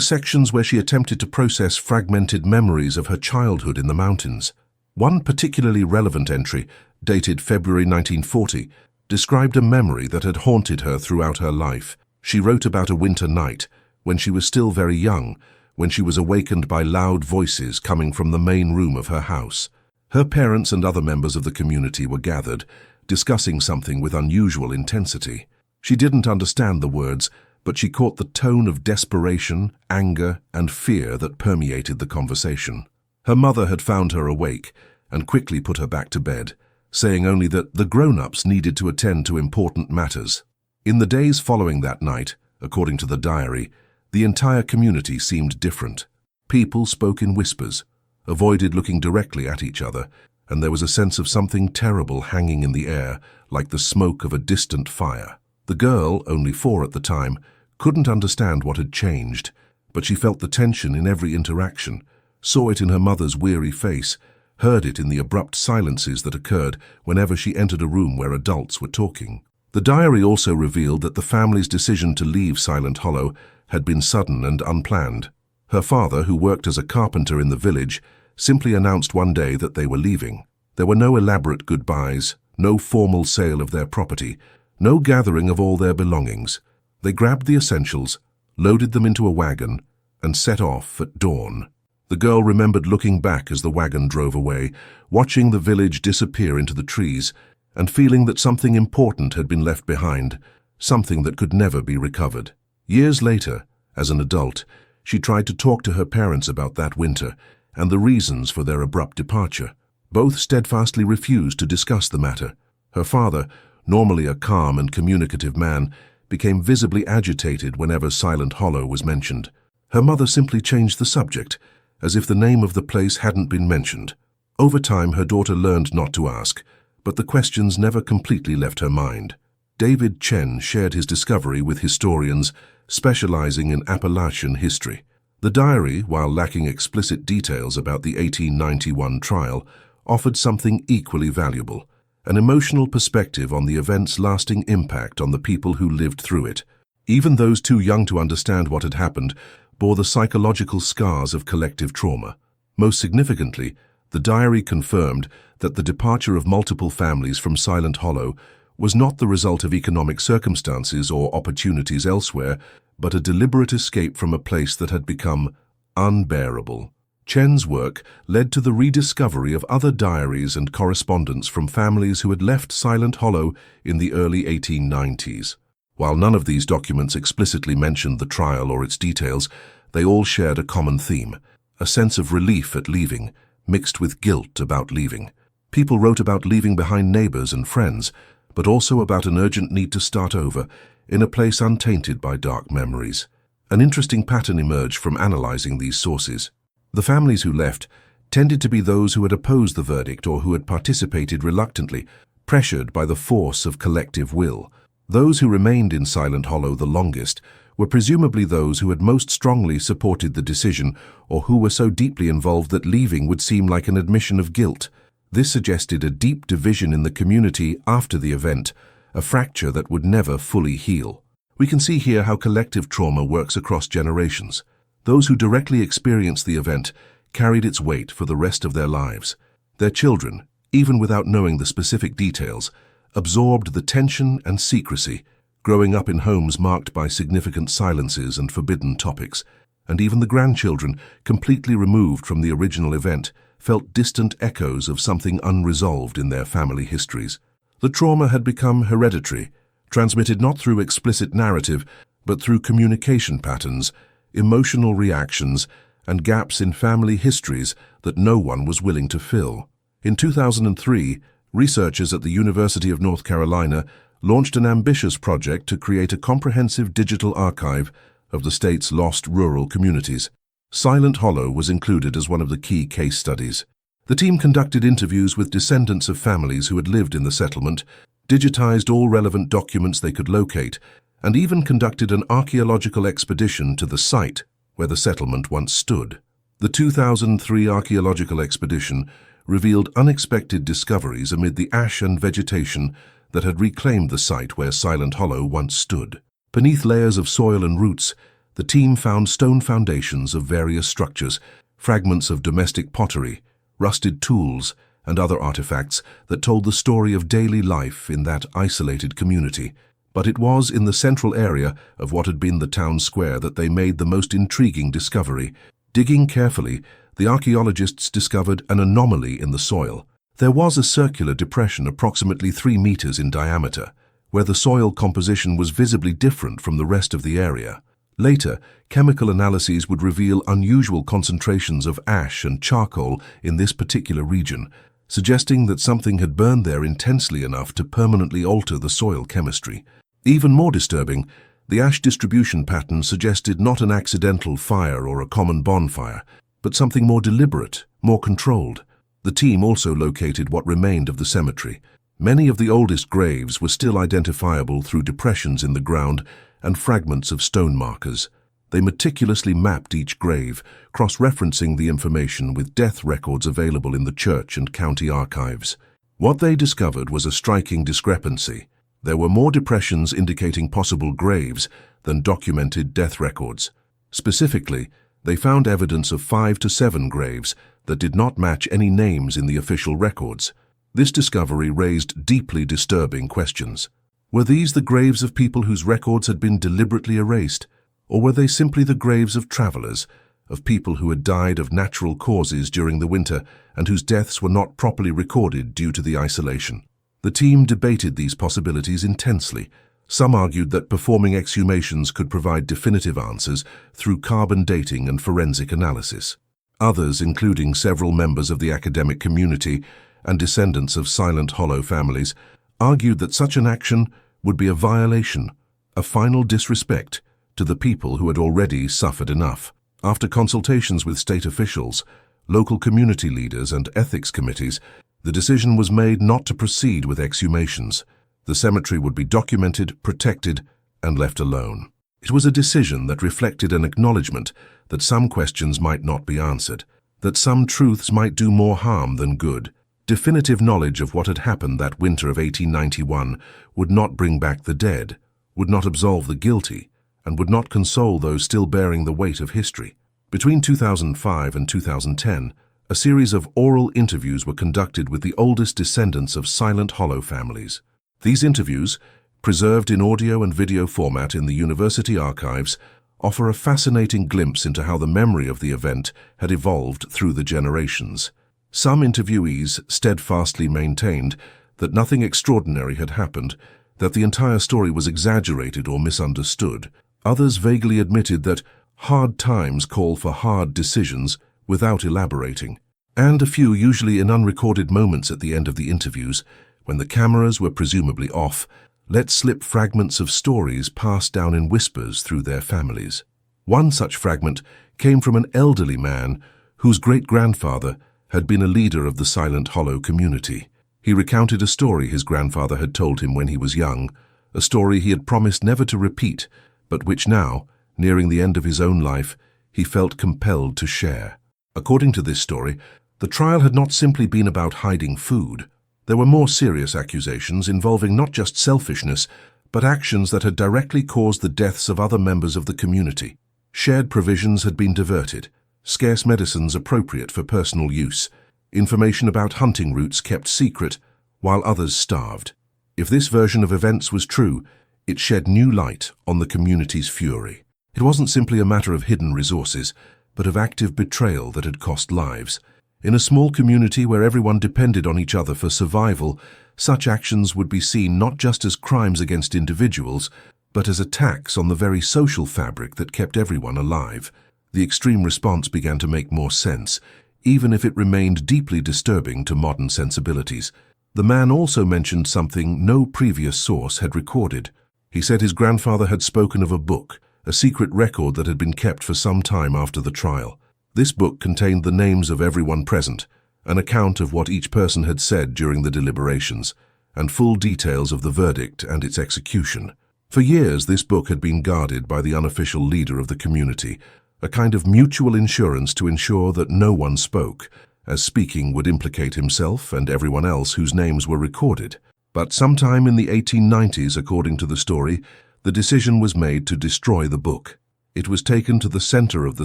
sections where she attempted to process fragmented memories of her childhood in the mountains. One particularly relevant entry, dated February 1940, described a memory that had haunted her throughout her life. She wrote about a winter night, when she was still very young, when she was awakened by loud voices coming from the main room of her house. Her parents and other members of the community were gathered, discussing something with unusual intensity. She didn't understand the words, but she caught the tone of desperation, anger, and fear that permeated the conversation. Her mother had found her awake and quickly put her back to bed, saying only that the grown-ups needed to attend to important matters. In the days following that night, according to the diary, the entire community seemed different. People spoke in whispers, avoided looking directly at each other, and there was a sense of something terrible hanging in the air, like the smoke of a distant fire. The girl, only 4 at the time, couldn't understand what had changed, but she felt the tension in every interaction, saw it in her mother's weary face, heard it in the abrupt silences that occurred whenever she entered a room where adults were talking. The diary also revealed that the family's decision to leave Silent Hollow had been sudden and unplanned. Her father, who worked as a carpenter in the village, simply announced one day that they were leaving. There were no elaborate goodbyes, no formal sale of their property, no gathering of all their belongings. They grabbed the essentials, loaded them into a wagon, and set off at dawn. The girl remembered looking back as the wagon drove away, watching the village disappear into the trees, and feeling that something important had been left behind, something that could never be recovered. Years later, as an adult, she tried to talk to her parents about that winter and the reasons for their abrupt departure. Both steadfastly refused to discuss the matter. Her father, normally a calm and communicative man, became visibly agitated whenever Silent Hollow was mentioned. Her mother simply changed the subject, as if the name of the place hadn't been mentioned. Over time, her daughter learned not to ask, but the questions never completely left her mind. David Chen shared his discovery with historians specializing in Appalachian history. The diary, while lacking explicit details about the 1891 trial, offered something equally valuable, an emotional perspective on the event's lasting impact on the people who lived through it. Even those too young to understand what had happened bore the psychological scars of collective trauma. Most significantly, the diary confirmed that the departure of multiple families from Silent Hollow was not the result of economic circumstances or opportunities elsewhere, but a deliberate escape from a place that had become unbearable. Chen's work led to the rediscovery of other diaries and correspondence from families who had left Silent Hollow in the early 1890s. While none of these documents explicitly mentioned the trial or its details, they all shared a common theme, a sense of relief at leaving, mixed with guilt about leaving. People wrote about leaving behind neighbors and friends, but also about an urgent need to start over in a place untainted by dark memories. An interesting pattern emerged from analyzing these sources. The families who left tended to be those who had opposed the verdict or who had participated reluctantly, pressured by the force of collective will. Those who remained in Silent Hollow the longest were presumably those who had most strongly supported the decision or who were so deeply involved that leaving would seem like an admission of guilt. This suggested a deep division in the community after the event, a fracture that would never fully heal. We can see here how collective trauma works across generations. Those who directly experienced the event carried its weight for the rest of their lives. Their children, even without knowing the specific details, absorbed the tension and secrecy, growing up in homes marked by significant silences and forbidden topics. And even the grandchildren, completely removed from the original event, felt distant echoes of something unresolved in their family histories. The trauma had become hereditary, transmitted not through explicit narrative, but through communication patterns, emotional reactions, and gaps in family histories that no one was willing to fill. In 2003, researchers at the University of North Carolina launched an ambitious project to create a comprehensive digital archive of the state's lost rural communities. Silent Hollow was included as one of the key case studies. The team conducted interviews with descendants of families who had lived in the settlement, digitized all relevant documents they could locate, and even conducted an archaeological expedition to the site where the settlement once stood. The 2003 archaeological expedition revealed unexpected discoveries amid the ash and vegetation that had reclaimed the site where Silent Hollow once stood. Beneath layers of soil and roots, the team found stone foundations of various structures, fragments of domestic pottery, rusted tools, and other artifacts that told the story of daily life in that isolated community. But it was in the central area of what had been the town square that they made the most intriguing discovery. Digging carefully, the archaeologists discovered an anomaly in the soil. There was a circular depression approximately 3 meters in diameter, where the soil composition was visibly different from the rest of the area. Later, chemical analyses would reveal unusual concentrations of ash and charcoal in this particular region, suggesting that something had burned there intensely enough to permanently alter the soil chemistry. Even more disturbing, the ash distribution pattern suggested not an accidental fire or a common bonfire, but something more deliberate, more controlled. The team also located what remained of the cemetery. Many of the oldest graves were still identifiable through depressions in the ground and fragments of stone markers. They meticulously mapped each grave, cross-referencing the information with death records available in the church and county archives. What they discovered was a striking discrepancy. There were more depressions indicating possible graves than documented death records. Specifically, they found evidence of 5 to 7 graves that did not match any names in the official records. This discovery raised deeply disturbing questions. Were these the graves of people whose records had been deliberately erased, or were they simply the graves of travelers, of people who had died of natural causes during the winter and whose deaths were not properly recorded due to the isolation? The team debated these possibilities intensely. Some argued that performing exhumations could provide definitive answers through carbon dating and forensic analysis. Others, including several members of the academic community and descendants of Silent Hollow families, argued that such an action would be a violation, a final disrespect to the people who had already suffered enough. After consultations with state officials, local community leaders, and ethics committees, the decision was made not to proceed with exhumations. The cemetery would be documented, protected, and left alone. It was a decision that reflected an acknowledgement that some questions might not be answered, that some truths might do more harm than good. Definitive knowledge of what had happened that winter of 1891 would not bring back the dead, would not absolve the guilty, and would not console those still bearing the weight of history. Between 2005 and 2010, a series of oral interviews were conducted with the oldest descendants of Silent Hollow families. These interviews, preserved in audio and video format in the university archives, offer a fascinating glimpse into how the memory of the event had evolved through the generations. Some interviewees steadfastly maintained that nothing extraordinary had happened, that the entire story was exaggerated or misunderstood. Others vaguely admitted that hard times call for hard decisions without elaborating. And a few, usually in unrecorded moments at the end of the interviews, when the cameras were presumably off, let slip fragments of stories passed down in whispers through their families. One such fragment came from an elderly man whose great-grandfather had been a leader of the Silent Hollow community. He recounted a story his grandfather had told him when he was young, a story he had promised never to repeat, but which now, nearing the end of his own life, he felt compelled to share. According to this story, the trial had not simply been about hiding food. There were more serious accusations involving not just selfishness, but actions that had directly caused the deaths of other members of the community. Shared provisions had been diverted, scarce medicines appropriate for personal use, information about hunting routes kept secret, while others starved. If this version of events was true, it shed new light on the community's fury. It wasn't simply a matter of hidden resources, but of active betrayal that had cost lives. In a small community where everyone depended on each other for survival, such actions would be seen not just as crimes against individuals, but as attacks on the very social fabric that kept everyone alive. The extreme response began to make more sense, even if it remained deeply disturbing to modern sensibilities. The man also mentioned something no previous source had recorded. He said his grandfather had spoken of a book, a secret record that had been kept for some time after the trial. This book contained the names of everyone present, an account of what each person had said during the deliberations, and full details of the verdict and its execution. For years, this book had been guarded by the unofficial leader of the community, a kind of mutual insurance to ensure that no one spoke, as speaking would implicate himself and everyone else whose names were recorded. But sometime in the 1890s, according to the story, the decision was made to destroy the book. It was taken to the center of the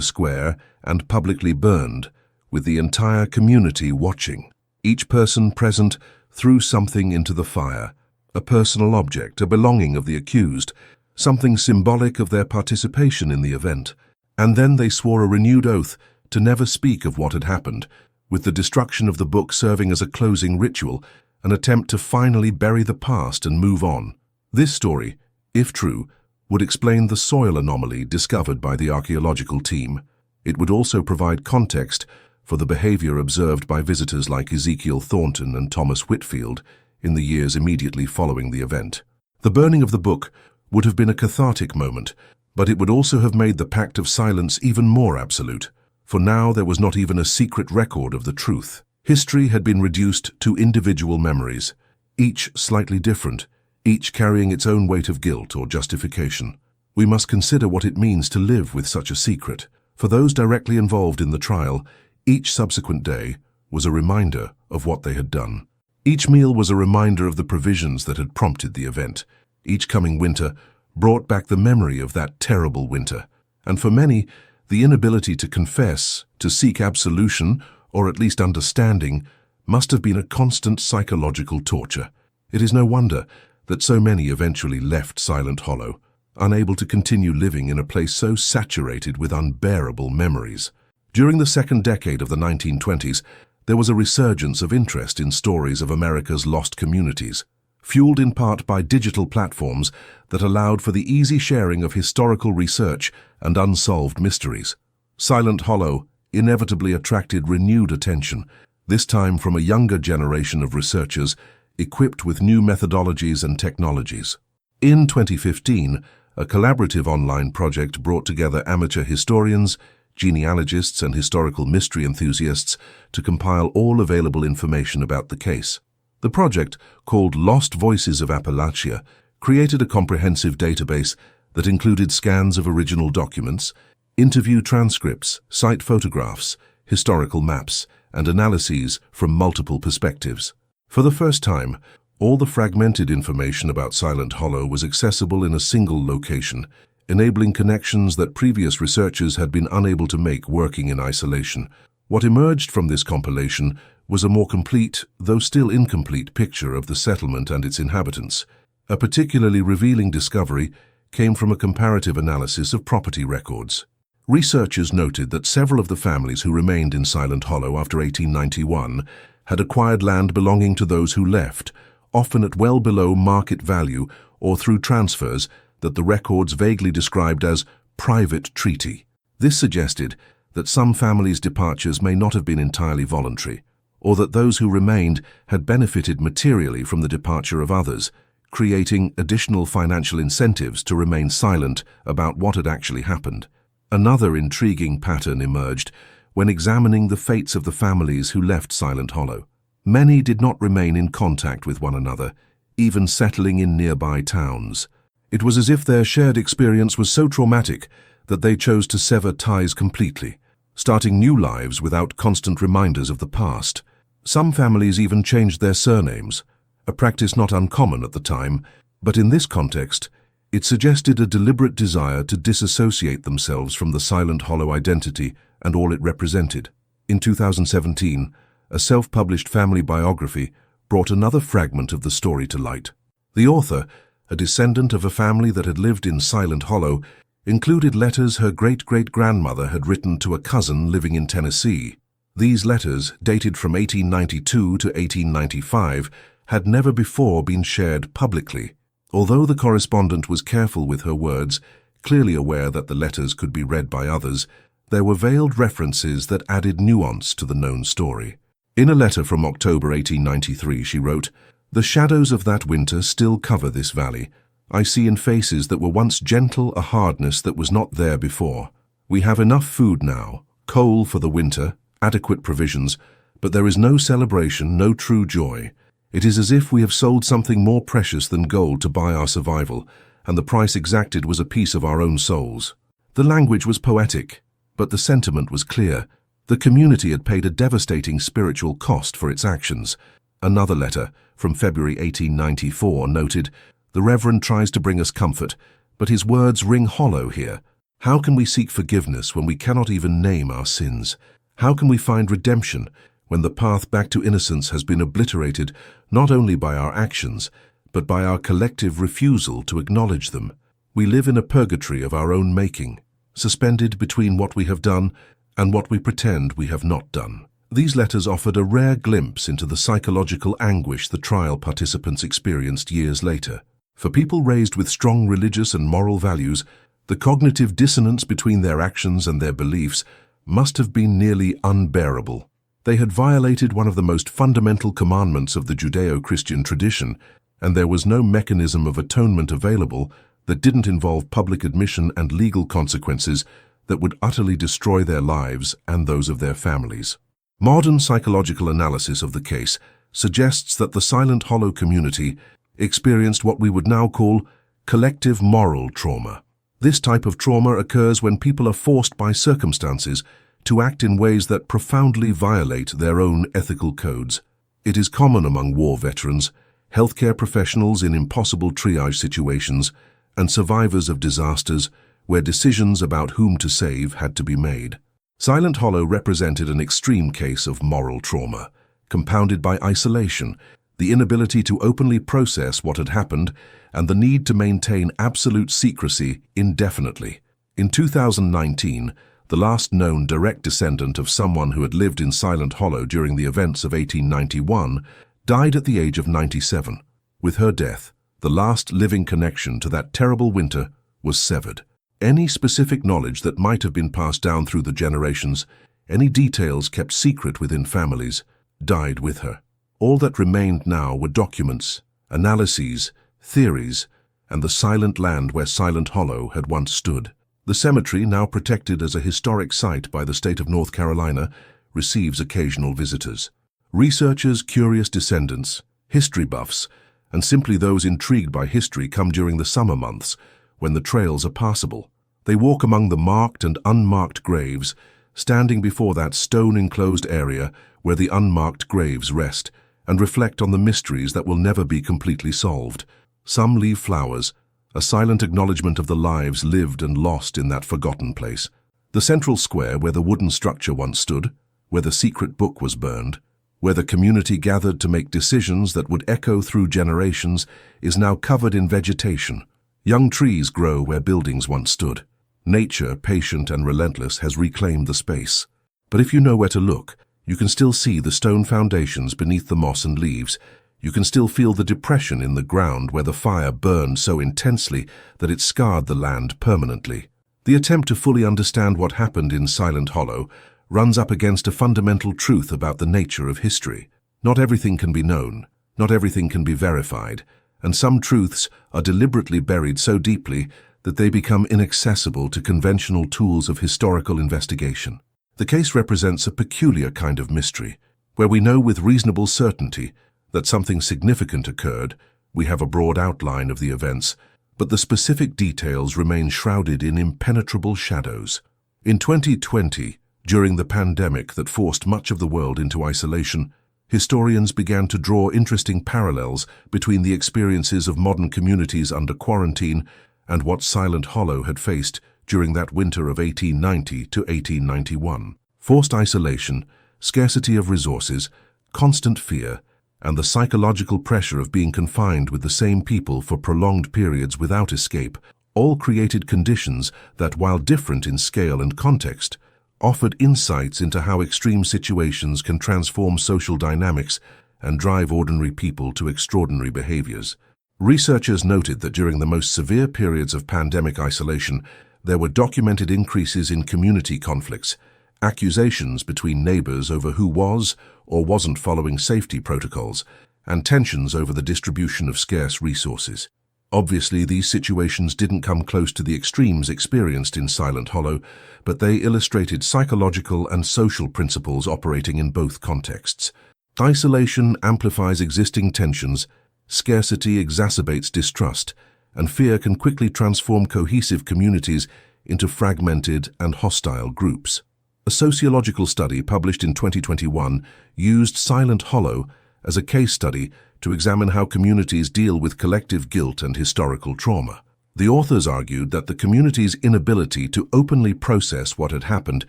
square and publicly burned, with the entire community watching. Each person present threw something into the fire, a personal object, a belonging of the accused, something symbolic of their participation in the event. And then they swore a renewed oath to never speak of what had happened, with the destruction of the book serving as a closing ritual, an attempt to finally bury the past and move on. This story, if true, would explain the soil anomaly discovered by the archaeological team. It would also provide context for the behavior observed by visitors like Ezekiel Thornton and Thomas Whitfield in the years immediately following the event. The burning of the book would have been a cathartic moment, but it would also have made the pact of silence even more absolute, for now there was not even a secret record of the truth. History had been reduced to individual memories, each slightly different, each carrying its own weight of guilt or justification. We must consider what it means to live with such a secret. For those directly involved in the trial, each subsequent day was a reminder of what they had done. Each meal was a reminder of the provisions that had prompted the event. Each coming winter brought back the memory of that terrible winter. And for many, the inability to confess, to seek absolution, or at least understanding, must have been a constant psychological torture. It is no wonder that so many eventually left Silent Hollow, unable to continue living in a place so saturated with unbearable memories. During the second decade of the 1920s, there was a resurgence of interest in stories of America's lost communities, fueled in part by digital platforms that allowed for the easy sharing of historical research and unsolved mysteries. Silent Hollow inevitably attracted renewed attention, this time from a younger generation of researchers equipped with new methodologies and technologies. In 2015, a collaborative online project brought together amateur historians, genealogists, and historical mystery enthusiasts to compile all available information about the case. The project, called Lost Voices of Appalachia, created a comprehensive database that included scans of original documents, interview transcripts, site photographs, historical maps, and analyses from multiple perspectives. For the first time, all the fragmented information about Silent Hollow was accessible in a single location, enabling connections that previous researchers had been unable to make working in isolation. What emerged from this compilation was a more complete, though still incomplete, picture of the settlement and its inhabitants. A particularly revealing discovery came from a comparative analysis of property records. Researchers noted that several of the families who remained in Silent Hollow after 1891 had acquired land belonging to those who left, often at well below market value or through transfers that the records vaguely described as private treaty. This suggested that some families' departures may not have been entirely voluntary, or that those who remained had benefited materially from the departure of others, creating additional financial incentives to remain silent about what had actually happened. Another intriguing pattern emerged when examining the fates of the families who left Silent Hollow. Many did not remain in contact with one another, even settling in nearby towns. It was as if their shared experience was so traumatic that they chose to sever ties completely, starting new lives without constant reminders of the past. Some families even changed their surnames, a practice not uncommon at the time, but in this context, it suggested a deliberate desire to disassociate themselves from the Silent Hollow identity and all it represented. In 2017, a self-published family biography brought another fragment of the story to light. The author, a descendant of a family that had lived in Silent Hollow, included letters her great-great-grandmother had written to a cousin living in Tennessee. These letters, dated from 1892 to 1895, had never before been shared publicly. Although the correspondent was careful with her words, clearly aware that the letters could be read by others, there were veiled references that added nuance to the known story. In a letter from October 1893, she wrote, "The shadows of that winter still cover this valley. I see in faces that were once gentle a hardness that was not there before. We have enough food now, coal for the winter, adequate provisions, but there is no celebration, no true joy. It is as if we have sold something more precious than gold to buy our survival, and the price exacted was a piece of our own souls." The language was poetic, But the sentiment was clear. The community had paid a devastating spiritual cost for its actions. Another letter, from February 1894, noted, "The Reverend tries to bring us comfort, but his words ring hollow here. How can we seek forgiveness when we cannot even name our sins? How can we find redemption when the path back to innocence has been obliterated not only by our actions, but by our collective refusal to acknowledge them? We live in a purgatory of our own making, suspended between what we have done and what we pretend we have not done." These letters offered a rare glimpse into the psychological anguish the trial participants experienced years later. For people raised with strong religious and moral values, the cognitive dissonance between their actions and their beliefs must have been nearly unbearable. They had violated one of the most fundamental commandments of the Judeo-Christian tradition, and there was no mechanism of atonement available that didn't involve public admission and legal consequences that would utterly destroy their lives and those of their families. Modern psychological analysis of the case suggests that the Silent Hollow community experienced what we would now call collective moral trauma. This type of trauma occurs when people are forced by circumstances to act in ways that profoundly violate their own ethical codes. It is common among war veterans, healthcare professionals in impossible triage situations, and survivors of disasters where decisions about whom to save had to be made. Silent Hollow represented an extreme case of moral trauma, compounded by isolation, the inability to openly process what had happened, and the need to maintain absolute secrecy indefinitely. In 2019, the last known direct descendant of someone who had lived in Silent Hollow during the events of 1891 died at the age of 97. With her death, the last living connection to that terrible winter was severed. Any specific knowledge that might have been passed down through the generations, any details kept secret within families, died with her. All that remained now were documents, analyses, theories, and the silent land where Silent Hollow had once stood. The cemetery, now protected as a historic site by the state of North Carolina, receives occasional visitors. Researchers, curious descendants, history buffs, and simply those intrigued by history come during the summer months, when the trails are passable. They walk among the marked and unmarked graves, standing before that stone-enclosed area where the unmarked graves rest, and reflect on the mysteries that will never be completely solved. Some leave flowers, a silent acknowledgement of the lives lived and lost in that forgotten place. The central square where the wooden structure once stood, where the secret book was burned, where the community gathered to make decisions that would echo through generations, is now covered in vegetation. Young trees grow where buildings once stood. Nature, patient and relentless, has reclaimed the space. But if you know where to look, you can still see the stone foundations beneath the moss and leaves. You can still feel the depression in the ground where the fire burned so intensely that it scarred the land permanently. The attempt to fully understand what happened in Silent Hollow runs up against a fundamental truth about the nature of history. Not everything can be known, not everything can be verified, and some truths are deliberately buried so deeply that they become inaccessible to conventional tools of historical investigation. The case represents a peculiar kind of mystery, where we know with reasonable certainty that something significant occurred. We have a broad outline of the events, but the specific details remain shrouded in impenetrable shadows. In 2020, during the pandemic that forced much of the world into isolation, historians began to draw interesting parallels between the experiences of modern communities under quarantine and what Silent Hollow had faced during that winter of 1890 to 1891. Forced isolation, scarcity of resources, constant fear, and the psychological pressure of being confined with the same people for prolonged periods without escape all created conditions that, while different in scale and context, offered insights into how extreme situations can transform social dynamics and drive ordinary people to extraordinary behaviors. Researchers noted that during the most severe periods of pandemic isolation, there were documented increases in community conflicts, accusations between neighbors over who was or wasn't following safety protocols, and tensions over the distribution of scarce resources. Obviously, these situations didn't come close to the extremes experienced in Silent Hollow, but they illustrated psychological and social principles operating in both contexts. Isolation amplifies existing tensions, scarcity exacerbates distrust, and fear can quickly transform cohesive communities into fragmented and hostile groups. A sociological study published in 2021 used Silent Hollow as a case study to examine how communities deal with collective guilt and historical trauma. The authors argued that the community's inability to openly process what had happened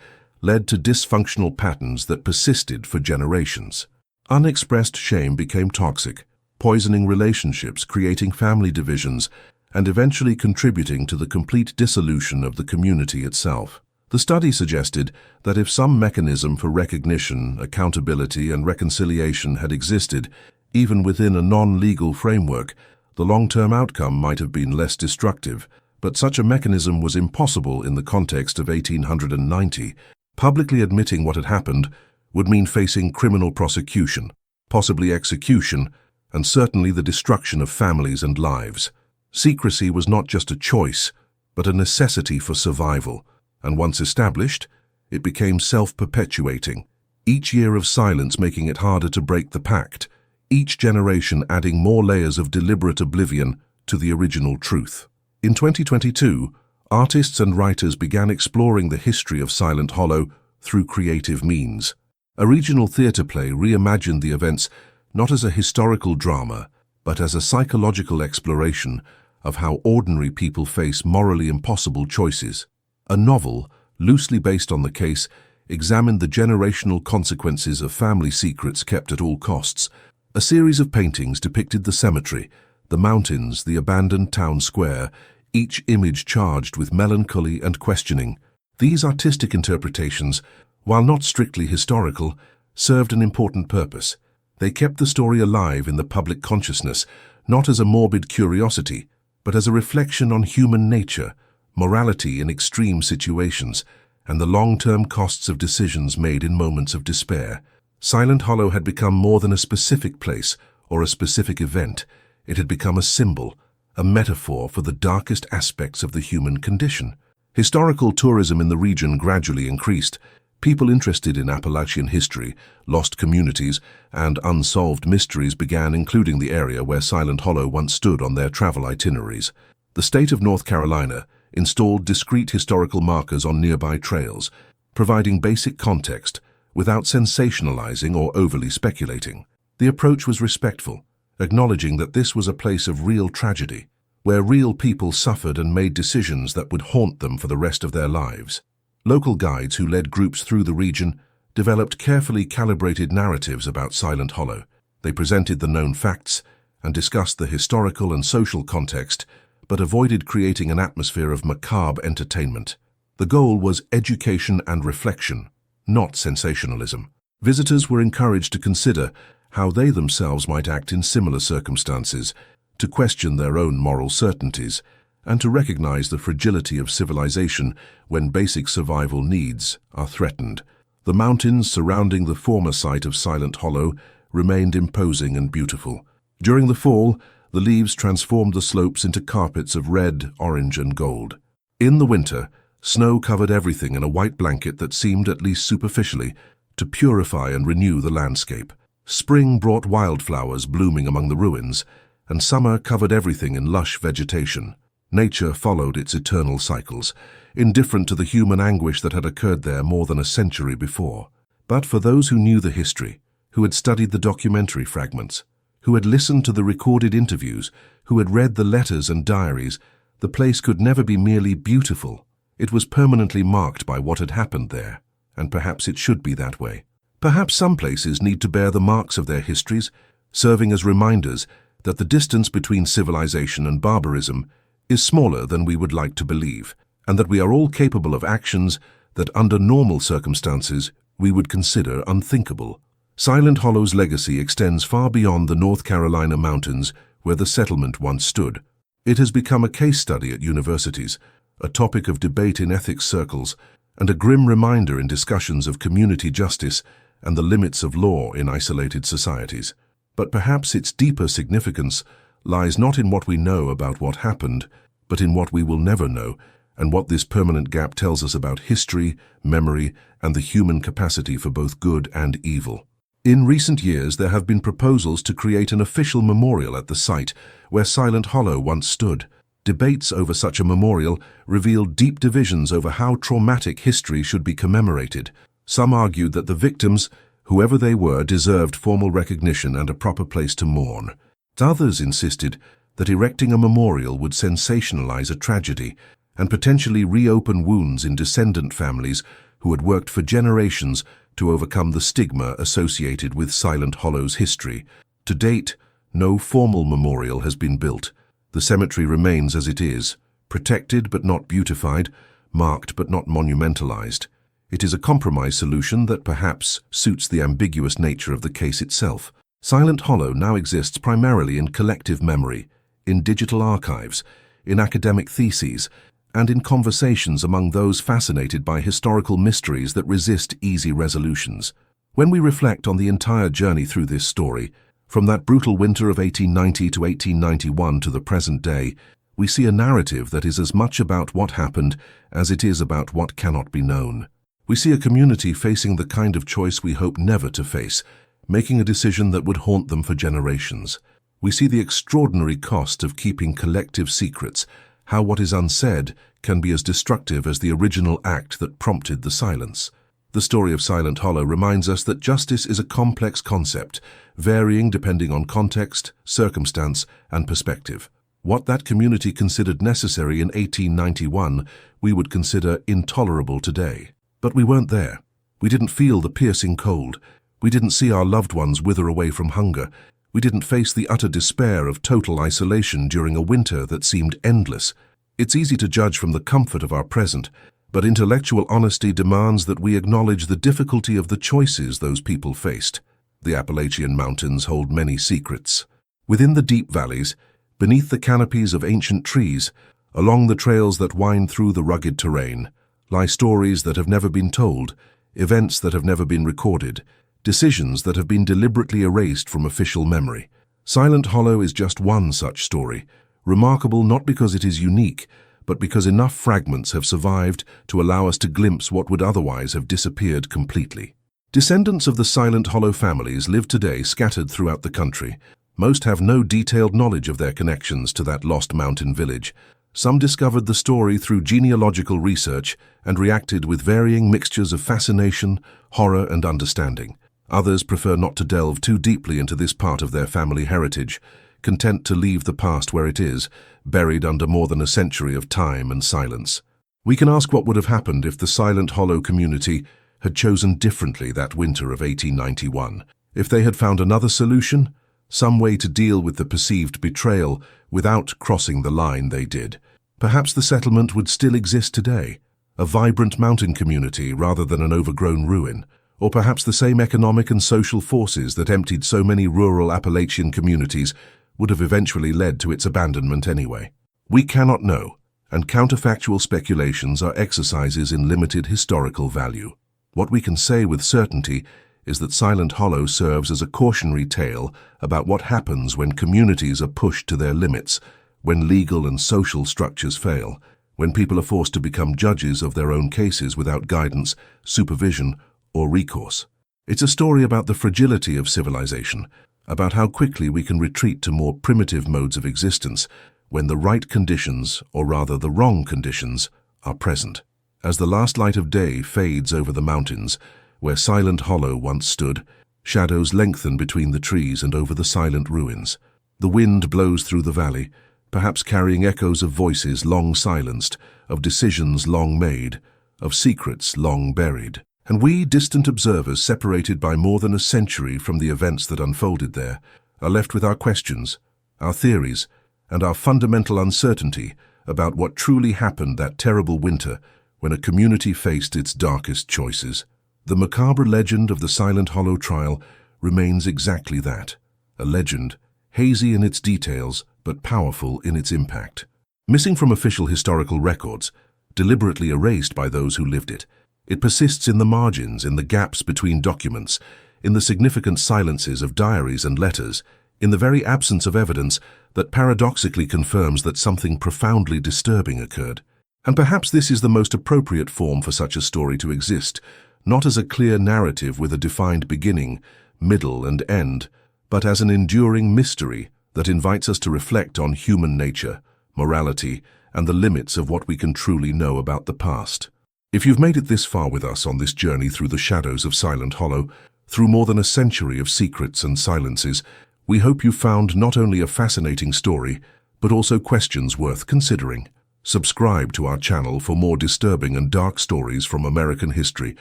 led to dysfunctional patterns that persisted for generations. Unexpressed shame became toxic, poisoning relationships, creating family divisions, and eventually contributing to the complete dissolution of the community itself. The study suggested that if some mechanism for recognition, accountability, and reconciliation had existed, even within a non-legal framework, the long-term outcome might have been less destructive. But such a mechanism was impossible in the context of 1890. Publicly admitting what had happened would mean facing criminal prosecution, possibly execution, and certainly the destruction of families and lives. Secrecy was not just a choice, but a necessity for survival. And once established, it became self-perpetuating, each year of silence making it harder to break the pact, each generation adding more layers of deliberate oblivion to the original truth. In 2022, artists and writers began exploring the history of Silent Hollow through creative means. A regional theatre play reimagined the events not as a historical drama, but as a psychological exploration of how ordinary people face morally impossible choices. A novel, loosely based on the case, examined the generational consequences of family secrets kept at all costs. A series of paintings depicted the cemetery, the mountains, the abandoned town square, each image charged with melancholy and questioning. These artistic interpretations, while not strictly historical, served an important purpose. They kept the story alive in the public consciousness, not as a morbid curiosity, but as a reflection on human nature, morality in extreme situations, and the long-term costs of decisions made in moments of despair. Silent Hollow had become more than a specific place or a specific event. It had become a symbol, a metaphor for the darkest aspects of the human condition. Historical tourism in the region gradually increased. People interested in Appalachian history, lost communities, and unsolved mysteries began including the area where Silent Hollow once stood on their travel itineraries. The state of North Carolina installed discrete historical markers on nearby trails, providing basic context without sensationalizing or overly speculating. The approach was respectful, acknowledging that this was a place of real tragedy, where real people suffered and made decisions that would haunt them for the rest of their lives. Local guides who led groups through the region developed carefully calibrated narratives about Silent Hollow. They presented the known facts and discussed the historical and social context, but avoided creating an atmosphere of macabre entertainment. The goal was education and reflection, not sensationalism. Visitors were encouraged to consider how they themselves might act in similar circumstances, to question their own moral certainties, and to recognize the fragility of civilization when basic survival needs are threatened. The mountains surrounding the former site of Silent Hollow remained imposing and beautiful. During the fall, the leaves transformed the slopes into carpets of red, orange, and gold. In the winter, snow covered everything in a white blanket that seemed, at least superficially, to purify and renew the landscape. Spring brought wildflowers blooming among the ruins, and summer covered everything in lush vegetation. Nature followed its eternal cycles, indifferent to the human anguish that had occurred there more than a century before. But for those who knew the history, who had studied the documentary fragments, who had listened to the recorded interviews, who had read the letters and diaries, the place could never be merely beautiful. It was permanently marked by what had happened there, and perhaps it should be that way. Perhaps some places need to bear the marks of their histories, serving as reminders that the distance between civilization and barbarism is smaller than we would like to believe, and that we are all capable of actions that under normal circumstances we would consider unthinkable. Silent Hollow's legacy extends far beyond the North Carolina mountains where the settlement once stood. It has become a case study at universities, a topic of debate in ethics circles, and a grim reminder in discussions of community justice and the limits of law in isolated societies. But perhaps its deeper significance lies not in what we know about what happened, but in what we will never know, and what this permanent gap tells us about history, memory, and the human capacity for both good and evil. In recent years, there have been proposals to create an official memorial at the site where Silent Hollow once stood. Debates over such a memorial reveal deep divisions over how traumatic history should be commemorated. Some argued that the victims, whoever they were, deserved formal recognition and a proper place to mourn. Others insisted that erecting a memorial would sensationalize a tragedy and potentially reopen wounds in descendant families who had worked for generations to overcome the stigma associated with Silent Hollow's history. To date, no formal memorial has been built. The cemetery remains as it is, protected but not beautified, marked but not monumentalized. It is a compromise solution that perhaps suits the ambiguous nature of the case itself. Silent Hollow now exists primarily in collective memory, in digital archives, in academic theses, and in conversations among those fascinated by historical mysteries that resist easy resolutions. When we reflect on the entire journey through this story, from that brutal winter of 1890 to 1891 to the present day, we see a narrative that is as much about what happened as it is about what cannot be known. We see a community facing the kind of choice we hope never to face, making a decision that would haunt them for generations. We see the extraordinary cost of keeping collective secrets, how what is unsaid can be as destructive as the original act that prompted the silence. The story of Silent Hollow reminds us that justice is a complex concept, varying depending on context, circumstance, and perspective. What that community considered necessary in 1891, we would consider intolerable today. But we weren't there. We didn't feel the piercing cold. We didn't see our loved ones wither away from hunger. We didn't face the utter despair of total isolation during a winter that seemed endless. It's easy to judge from the comfort of our present, but intellectual honesty demands that we acknowledge the difficulty of the choices those people faced. The Appalachian Mountains hold many secrets. Within the deep valleys, beneath the canopies of ancient trees, along the trails that wind through the rugged terrain, lie stories that have never been told, events that have never been recorded, decisions that have been deliberately erased from official memory. Silent Hollow is just one such story, remarkable not because it is unique, but because enough fragments have survived to allow us to glimpse what would otherwise have disappeared completely. Descendants of the Silent Hollow families live today scattered throughout the country. Most have no detailed knowledge of their connections to that lost mountain village. Some discovered the story through genealogical research and reacted with varying mixtures of fascination, horror, and understanding. Others prefer not to delve too deeply into this part of their family heritage, content to leave the past where it is, buried under more than a century of time and silence. We can ask what would have happened if the Silent Hollow community had chosen differently that winter of 1891, if they had found another solution, some way to deal with the perceived betrayal without crossing the line they did. Perhaps the settlement would still exist today, a vibrant mountain community rather than an overgrown ruin, or perhaps the same economic and social forces that emptied so many rural Appalachian communities would have eventually led to its abandonment anyway. We cannot know, and counterfactual speculations are exercises in limited historical value. What we can say with certainty is that Silent Hollow serves as a cautionary tale about what happens when communities are pushed to their limits, when legal and social structures fail, when people are forced to become judges of their own cases without guidance, supervision, or recourse. It's a story about the fragility of civilization, about how quickly we can retreat to more primitive modes of existence when the right conditions, or rather the wrong conditions, are present. As the last light of day fades over the mountains, where Silent Hollow once stood, shadows lengthen between the trees and over the silent ruins. The wind blows through the valley, perhaps carrying echoes of voices long silenced, of decisions long made, of secrets long buried. And we, distant observers separated by more than a century from the events that unfolded there, are left with our questions, our theories, and our fundamental uncertainty about what truly happened that terrible winter when a community faced its darkest choices. The macabre legend of the Silent Hollow trial remains exactly that, a legend, hazy in its details but powerful in its impact. Missing from official historical records, deliberately erased by those who lived it, it persists in the margins, in the gaps between documents, in the significant silences of diaries and letters, in the very absence of evidence that paradoxically confirms that something profoundly disturbing occurred. And perhaps this is the most appropriate form for such a story to exist, not as a clear narrative with a defined beginning, middle, and end, but as an enduring mystery that invites us to reflect on human nature, morality, and the limits of what we can truly know about the past. If you've made it this far with us on this journey through the shadows of Silent Hollow, through more than a century of secrets and silences, we hope you found not only a fascinating story, but also questions worth considering. Subscribe to our channel for more disturbing and dark stories from American history,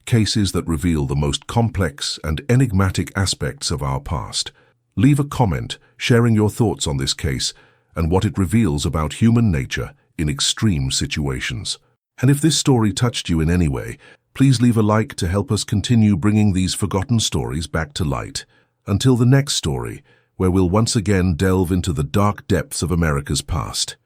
cases that reveal the most complex and enigmatic aspects of our past. Leave a comment sharing your thoughts on this case and what it reveals about human nature in extreme situations. And if this story touched you in any way, please leave a like to help us continue bringing these forgotten stories back to light. Until the next story, where we'll once again delve into the dark depths of America's past.